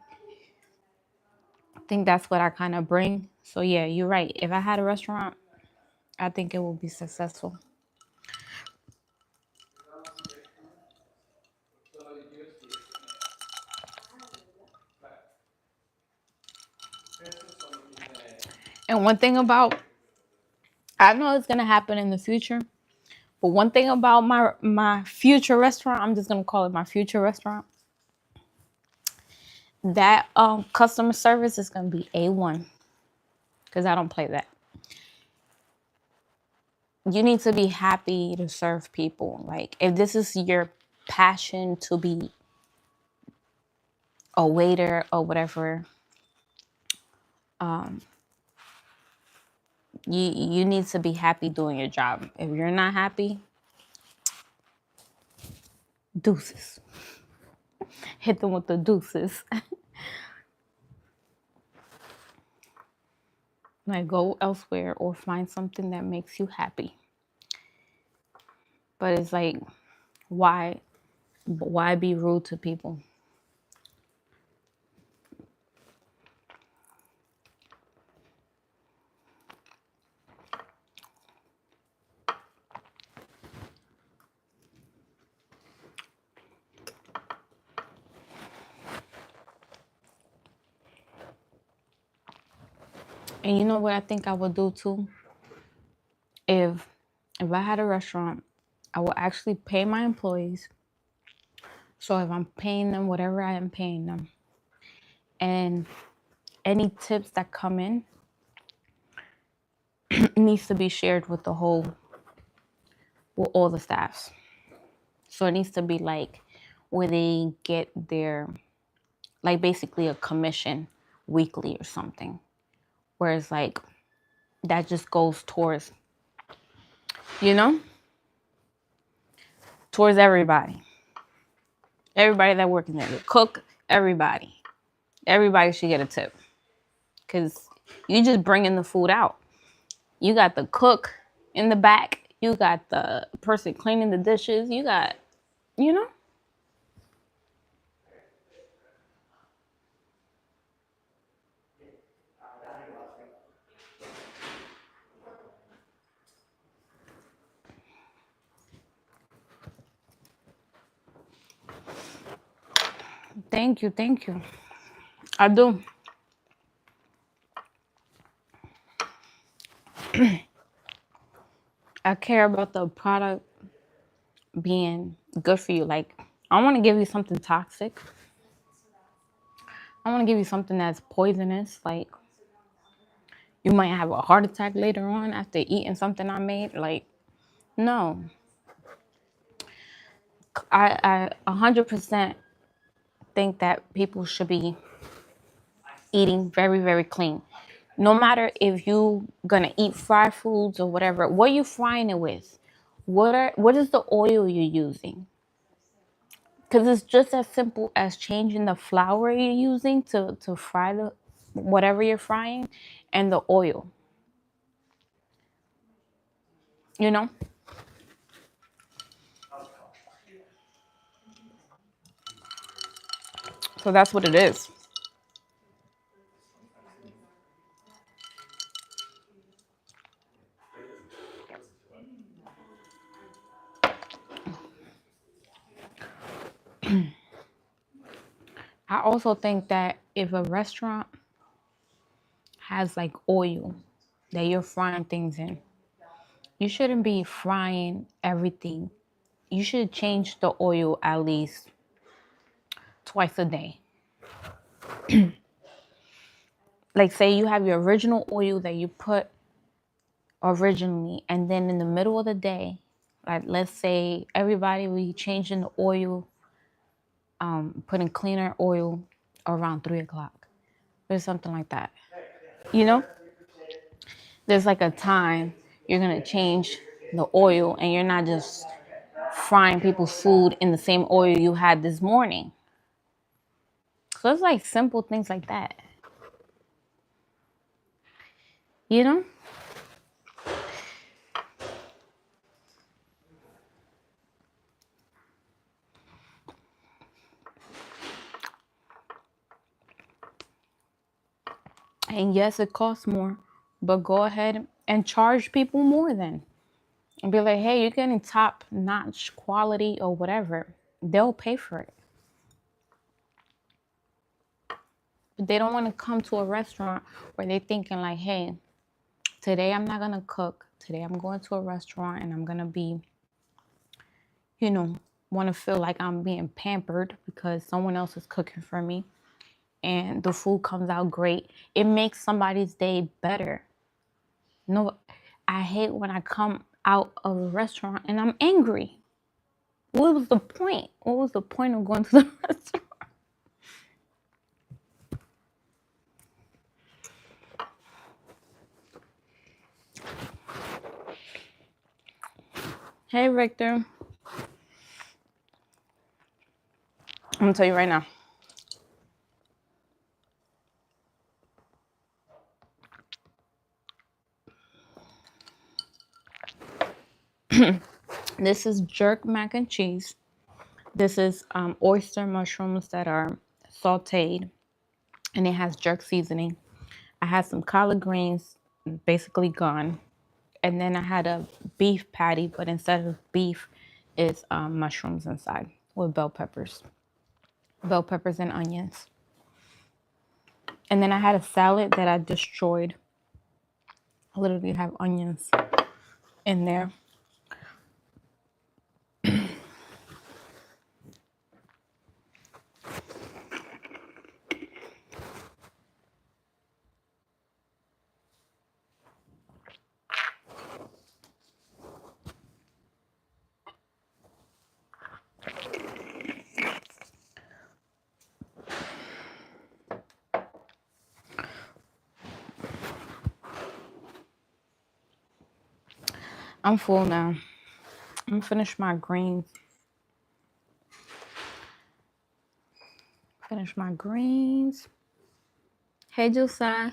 A: think that's what I kind of bring. So yeah, you're right. If I had a restaurant, I think it would be successful. And one thing about, I know it's gonna happen in the future, but one thing about my future restaurant, I'm just gonna call it my future restaurant. That customer service is gonna be A1 because I don't play that. You need to be happy to serve people. Like if this is your passion to be a waiter or whatever, you need to be happy doing your job. If you're not happy, deuces. Hit them with the deuces. Like go elsewhere or find something that makes you happy. But it's like, why be rude to people? And you know what I think I would do too? If if I had a restaurant, I will actually pay my employees. So if I'm paying them whatever I am paying them, and any tips that come in needs to be shared with with all the staffs. So it needs to be like where they get their, like basically a commission weekly or something. Whereas like that just goes towards, you know, towards everybody. Everybody that works in there, the cook, everybody. Everybody should get a tip. Cause you just bringing the food out. You got the cook in the back. You got the person cleaning the dishes. You got, you know. Thank you, thank you. I do. I care about the product being good for you. Like, I want to give you something toxic. I want to give you something that's poisonous. Like, you might have a heart attack later on after eating something I made. Like, no. I 100% think that people should be eating very, very clean. No matter if you gonna eat fried foods or whatever, what are you frying it with? What is the oil you're using? Because it's just as simple as changing the flour you're using to fry the whatever you're frying and the oil, you know? So that's what it is. I also think that if a restaurant has like oil that you're frying things in, you shouldn't be frying everything. You should change the oil at least twice a day. Like say you have your original oil that you put originally, and then in the middle of the day, like let's say everybody we changing the oil, putting cleaner oil around 3 o'clock or something like that. You know, there's like a time you're gonna change the oil, and you're not just frying people's food in the same oil you had this morning. So it's like simple things like that. You know, And yes, it costs more, but go ahead and charge people more then. And be like, hey, you're getting top notch quality or whatever. They'll pay for it. But they don't want to come to a restaurant where they're thinking like, hey, today I'm not gonna cook. Today I'm going to a restaurant and I'm gonna be, you know, want to feel like I'm being pampered because someone else is cooking for me and the food comes out great. It makes somebody's day better. No, I hate when I come out of a restaurant and I'm angry. What was the point? What was the point of going to the restaurant? Hey, Victor. I'm gonna tell you right now. This is jerk mac and cheese. This is oyster mushrooms that are sauteed, and it has jerk seasoning. I had some collard greens, basically gone, and then I had a beef patty, but instead of beef, it's mushrooms inside with bell peppers and onions. And then I had a salad that I destroyed. I literally have onions in there. I'm full now. I'm gonna finish my greens. Hey, Josiah.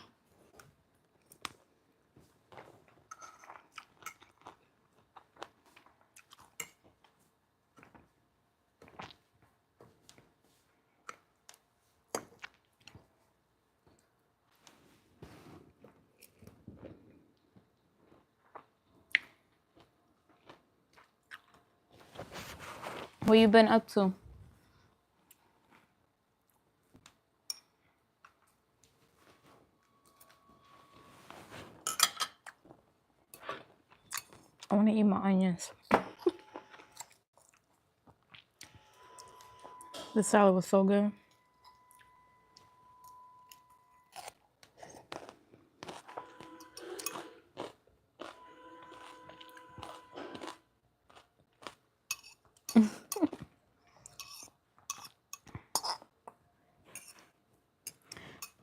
A: What you been up to? I want to eat my onions. The salad was so good.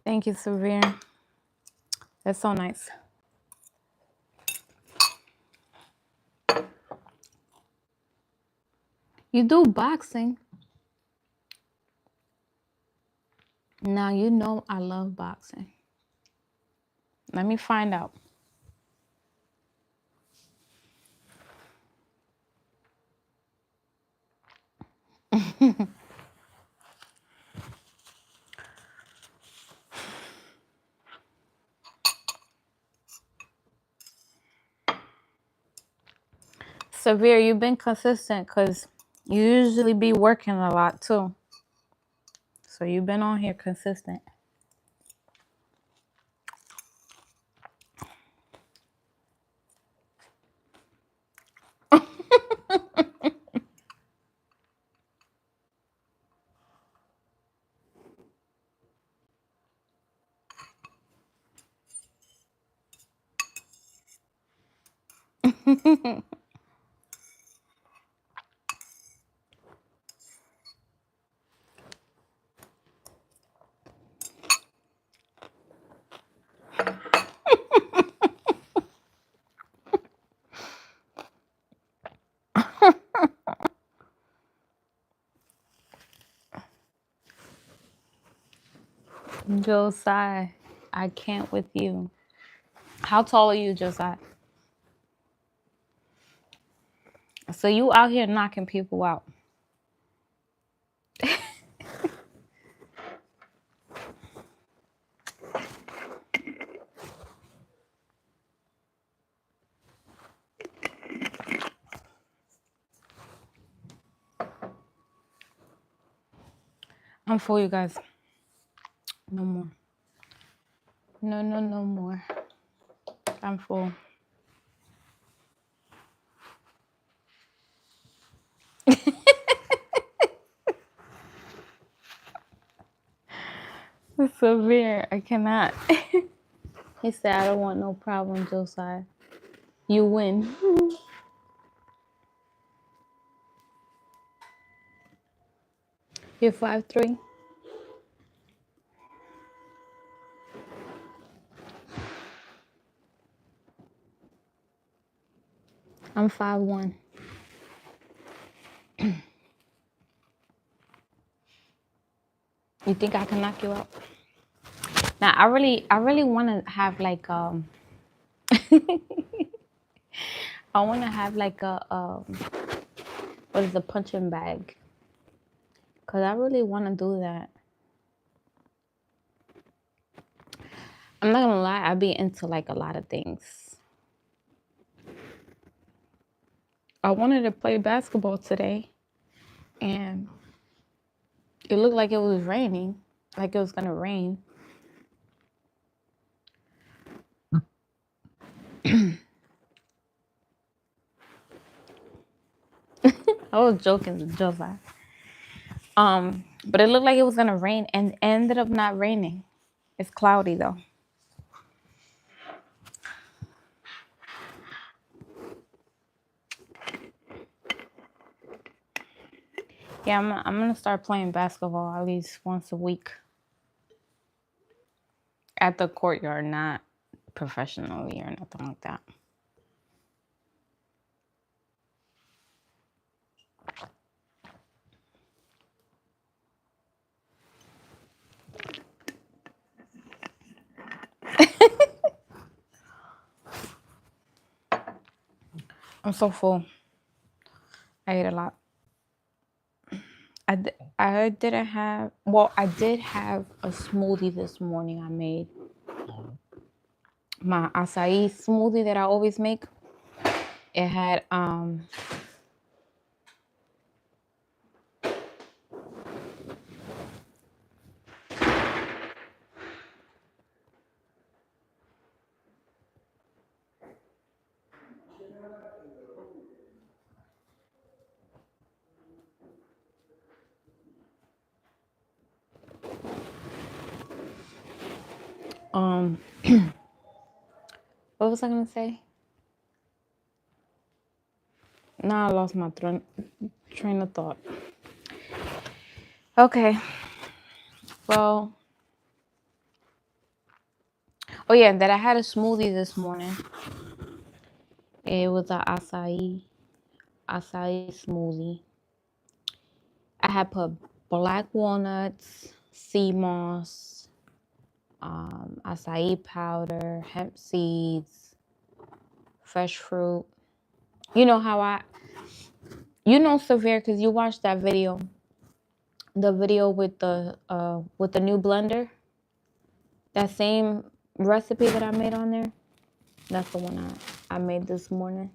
A: Thank you, Severe. That's so nice. You do boxing. Now you know I love boxing. Let me find out. Severe, you've been consistent because you usually be working a lot too. So you've been on here consistent. Josiah, I can't with you. How tall are you, Josiah? So you out here knocking people out. I'm full, you guys. No more. No, no, no more. I'm full. It's severe. I cannot. He said, I don't want no problem, Josiah. You win. You're 5'3". I'm 5'1". You think I can knock you out? Now I really want to have like I want to have like a what is a punching bag? Cause I really want to do that. I'm not gonna lie, I be into like a lot of things. I wanted to play basketball today, and it looked like it was raining, like it was gonna rain. I was joking, Josiah. But it looked like it was gonna rain, and ended up not raining. It's cloudy though. Yeah, I'm gonna start playing basketball at least once a week at the courtyard, not professionally or nothing like that. I'm so full. I ate a lot. I didn't have, well, I did have a smoothie this morning I made. My acai smoothie that I always make. It had um what was I gonna say? Now I lost my train of thought. Okay. Well, oh yeah, that I had a smoothie this morning. It was a acai smoothie. I had put black walnuts, sea moss, acai powder, hemp seeds, fresh fruit. You know how you know Severe because you watched that video, the video with the new blender. That same recipe that I made on there. That's the one I made this morning.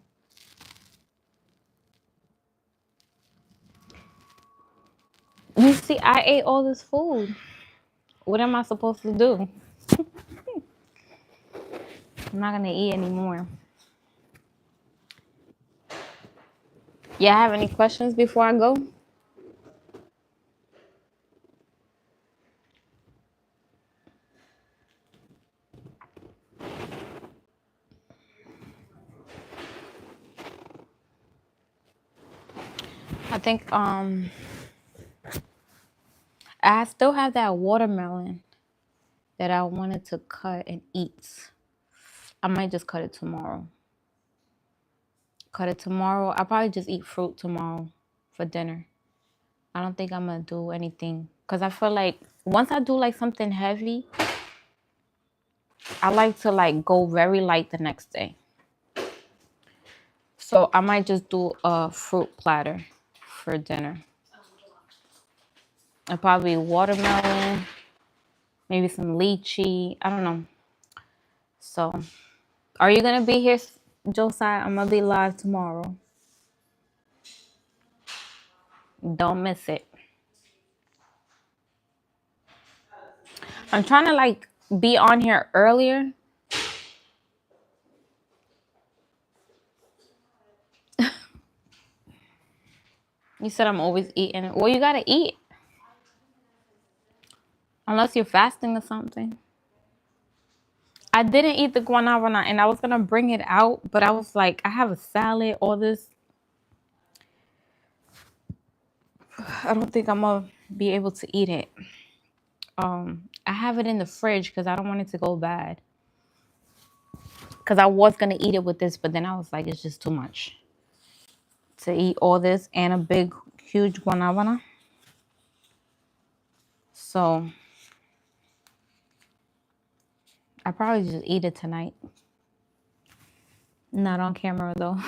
A: You see, I ate all this food. What am I supposed to do? I'm not gonna eat anymore. Y'all have any questions before I go? I think I still have that watermelon that I wanted to cut and eat. I might just cut it tomorrow. I'll probably just eat fruit tomorrow for dinner. I don't think I'm gonna do anything because I feel like once I do like something heavy, I like to like go very light the next day. So I might just do a fruit platter for dinner. And probably watermelon, maybe some lychee. I don't know. So, are you gonna be here, Josiah? I'm gonna be live tomorrow. Don't miss it. I'm trying to like be on here earlier. You said I'm always eating. Well, you gotta eat. Unless you're fasting or something. I didn't eat the guanabana and I was gonna bring it out, but I was like, I have a salad, all this. I don't think I'm gonna be able to eat it. I have it in the fridge because I don't want it to go bad. Because I was gonna eat it with this, but then I was like, it's just too much to eat all this and a big, huge guanabana. So I probably just eat it tonight. Not on camera though.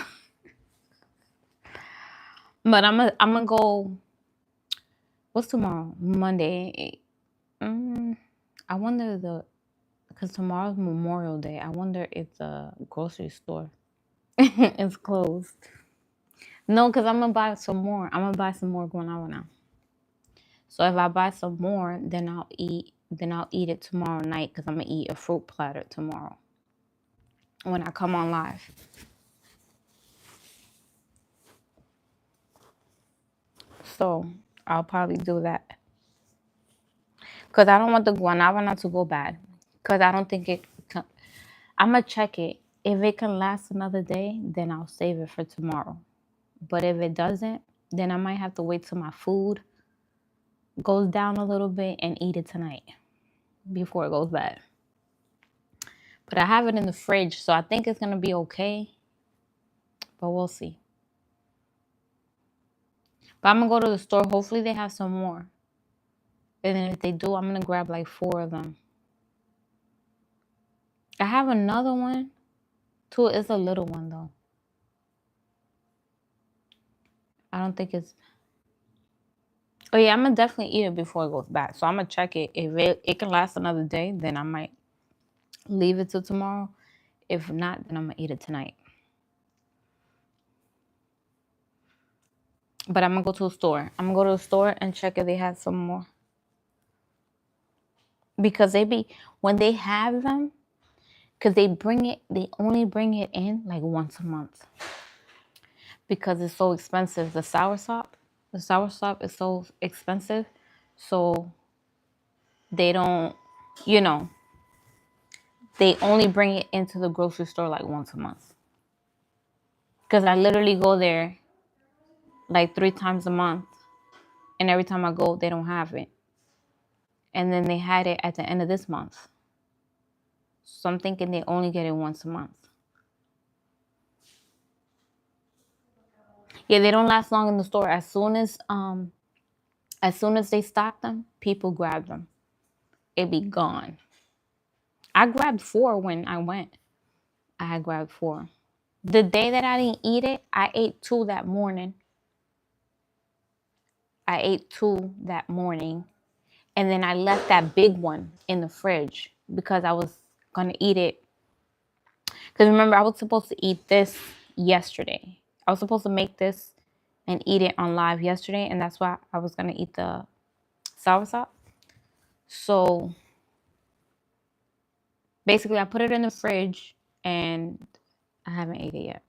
A: But I'm gonna go. What's tomorrow? Monday. I wonder because tomorrow's Memorial Day. I wonder if the grocery store is closed. No, because I'm gonna buy some more. I'm gonna buy some more guanabana now. So if I buy some more, then I'll eat. Then I'll eat it tomorrow night because I'm gonna eat a fruit platter tomorrow when I come on live. So I'll probably do that because I don't want the guanabana to go bad. Because I don't think it. I'm gonna check it. If it can last another day, then I'll save it for tomorrow. But if it doesn't, then I might have to wait till my food goes down a little bit and eat it tonight before it goes bad. But I have it in the fridge, so I think it's gonna be okay. But we'll see. But I'm gonna go to the store. Hopefully they have some more. And then if they do, I'm gonna grab like 4 of them. I have another one too. It's a little one though. I don't think it's. Oh yeah, I'm gonna definitely eat it before it goes bad. So I'm gonna check it. If it can last another day, then I might leave it till tomorrow. If not, then I'm gonna eat it tonight. But I'm gonna go to the store. I'm gonna go to the store and check if they have some more. Because when they have them, because they only bring it in like once a month. Because it's so expensive. The soursop is so expensive. So they don't, you know, they only bring it into the grocery store like once a month. Because I literally go there like 3 times a month. And every time I go, they don't have it. And then they had it at the end of this month. So I'm thinking they only get it once a month. Yeah, they don't last long in the store. As soon as they stock them, people grab them. It be gone. I grabbed 4 when I went. I had grabbed 4. The day that I didn't eat it, I ate 2 that morning. And then I left that big one in the fridge because I was gonna eat it. Because remember, I was supposed to eat this yesterday. I was supposed to make this and eat it on live yesterday, and that's why I was gonna eat the soursop. So basically, I put it in the fridge, and I haven't ate it yet.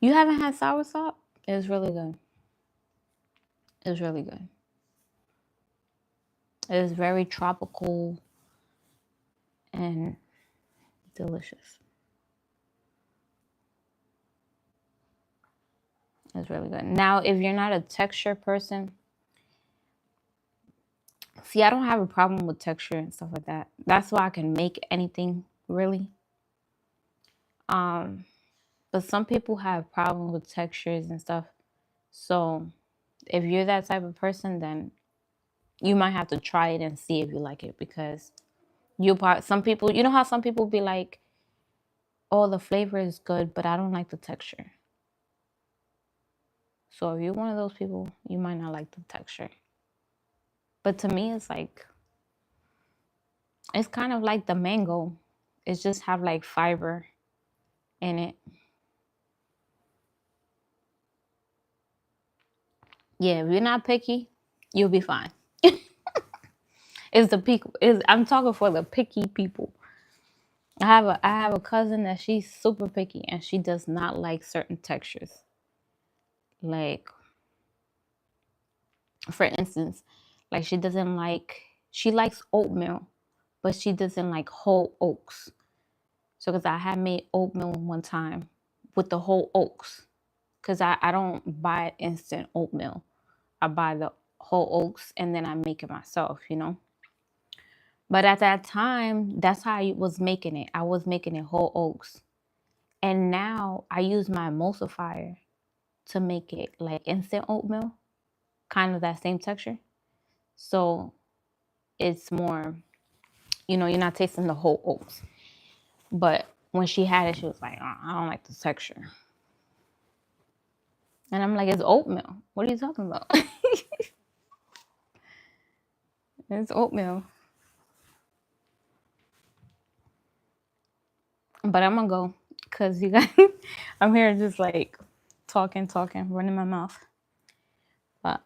A: You haven't had soursop? It was really good. It was really good. It is very tropical and delicious. It's really good. Now, if you're not a texture person, see, I don't have a problem with texture and stuff like that. That's why I can make anything really. But some people have problems with textures and stuff. So if you're that type of person, then you might have to try it and see if you like it because some people, you know how some people be like, oh, the flavor is good, but I don't like the texture. So if you're one of those people, you might not like the texture. But to me, it's kind of like the mango. It's just have like fiber in it. Yeah, if you're not picky, you'll be fine. Is the peak is I'm talking for the picky people. I have a cousin that she's super picky and she does not like certain textures. Like for instance, like she likes oatmeal, but she doesn't like whole oats. So because I had made oatmeal one time with the whole oats. Because I don't buy instant oatmeal. I buy the whole oats and then I make it myself. But at that time, that's how I was making it. I was making it whole oats. And now I use my emulsifier to make it like instant oatmeal, kind of that same texture. So it's more, you're not tasting the whole oats. But when she had it, she was like, I don't like the texture. And I'm like, it's oatmeal. What are you talking about? It's oatmeal. But I'm gonna go because you guys, I'm here just like talking, running my mouth. But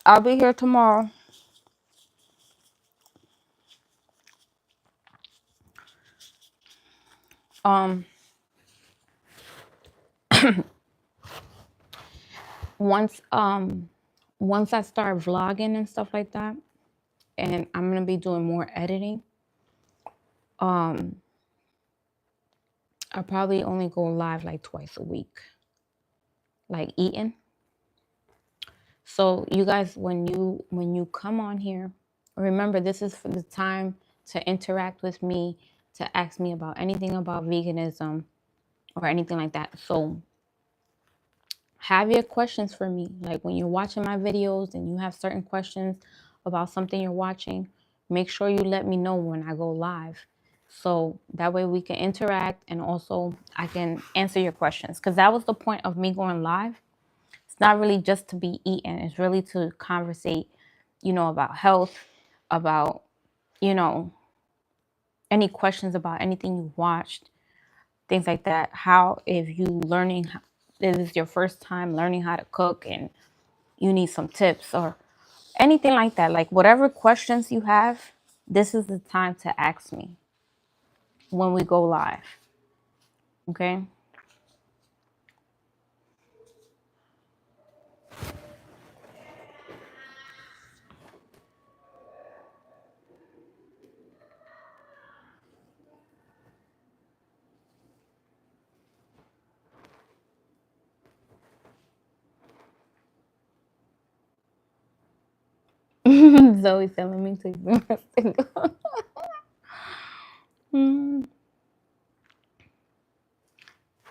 A: I'll be here tomorrow. Um, once once I start vlogging and stuff like that, and I'm gonna be doing more editing. Um, I probably only go live like twice a week, like eating. So you guys, when you come on here, remember this is for the time to interact with me, to ask me about anything about veganism or anything like that. So have your questions for me. Like when you're watching my videos and you have certain questions about something you're watching, make sure you let me know when I go live. So that way we can interact and also I can answer your questions. Because that was the point of me going live. It's not really just to be eaten. It's really to conversate, about health, about, you know, any questions about anything you watched, things like that. How, if you learning, this is your first time learning how to cook and you need some tips or anything like that. Like whatever questions you have, this is the time to ask me when we go live. Okay. Zoe telling me to do my single. Mm.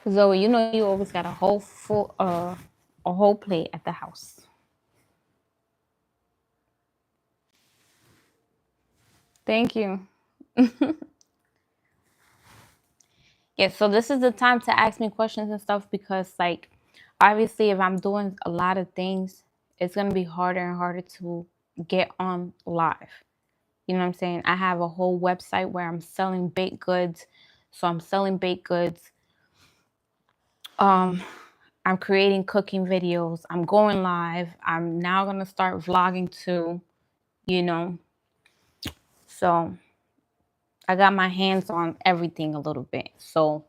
A: Zoe, you always got a whole plate at the house. Thank you. Yeah, so this is the time to ask me questions and stuff because like obviously if I'm doing a lot of things, it's gonna be harder and harder to get on live. You know what I'm saying? I have a whole website where I'm selling baked goods. So I'm selling baked goods. Um, I'm creating cooking videos. I'm going live. I'm now gonna start vlogging too, you know. So I got my hands on everything a little bit. So,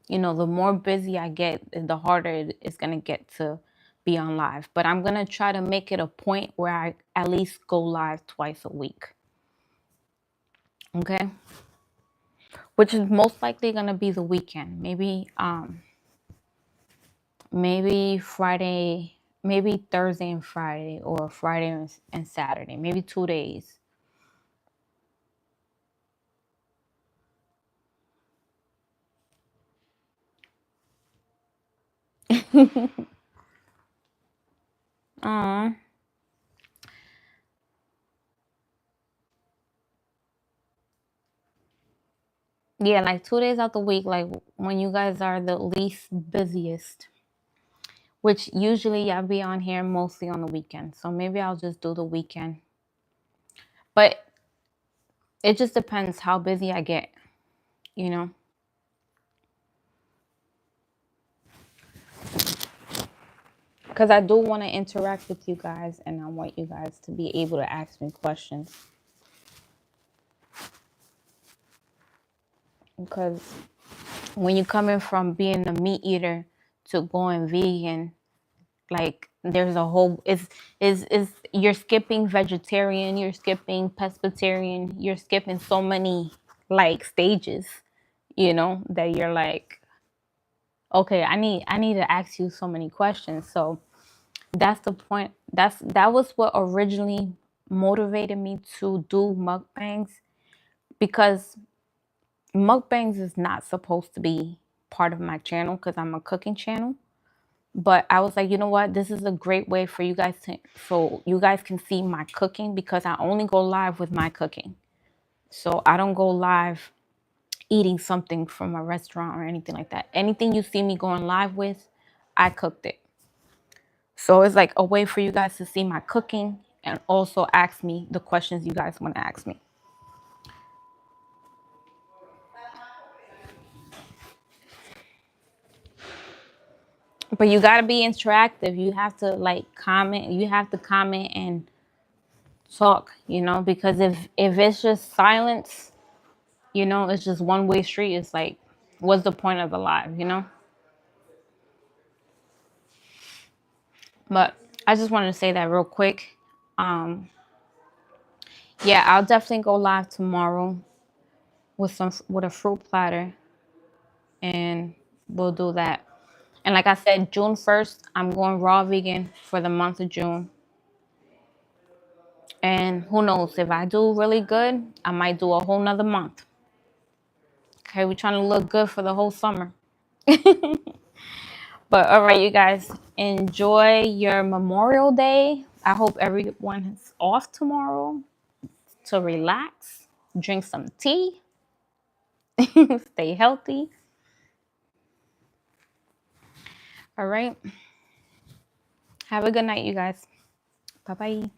A: the more busy I get, the harder it's gonna get to be on live. But I'm gonna try to make it a point where I at least go live twice a week. Okay. Which is most likely gonna be the weekend. Maybe Friday, maybe Thursday and Friday, or Friday and Saturday, maybe 2 days. Aw. Yeah, like 2 days out the week, like when you guys are the least busiest, which usually I'll be on here mostly on the weekend. So maybe I'll just do the weekend. But it just depends how busy I get, you know? because I do want to interact with you guys, and I want you guys to be able to ask me questions. Because when you're coming from being a meat eater to going vegan, like there's a whole is you're skipping vegetarian, you're skipping pescatarian, you're skipping so many like stages, that you're like, okay, I need to ask you so many questions. So that's the point. That was what originally motivated me to do mukbangs, because mukbangs is not supposed to be part of my channel because I'm a cooking channel. But I was like, you know what? This is a great way for you guys so you guys can see my cooking, because I only go live with my cooking. So I don't go live eating something from a restaurant or anything like that. Anything you see me going live with, I cooked it. So it's like a way for you guys to see my cooking and also ask me the questions you guys want to ask me. But you got to be interactive. You have to like comment. You have to comment and talk, because if it's just silence, it's just one way street. It's like, what's the point of the live? But I just wanted to say that real quick. Yeah, I'll definitely go live tomorrow with a fruit platter, and we'll do that. And like I said, June 1st, I'm going raw vegan for the month of June. And who knows, if I do really good, I might do a whole nother month. Okay, we're trying to look good for the whole summer. But all right, you guys, enjoy your Memorial Day. I hope everyone is off tomorrow to relax, drink some tea, stay healthy. All right. Have a good night, you guys. Bye-bye.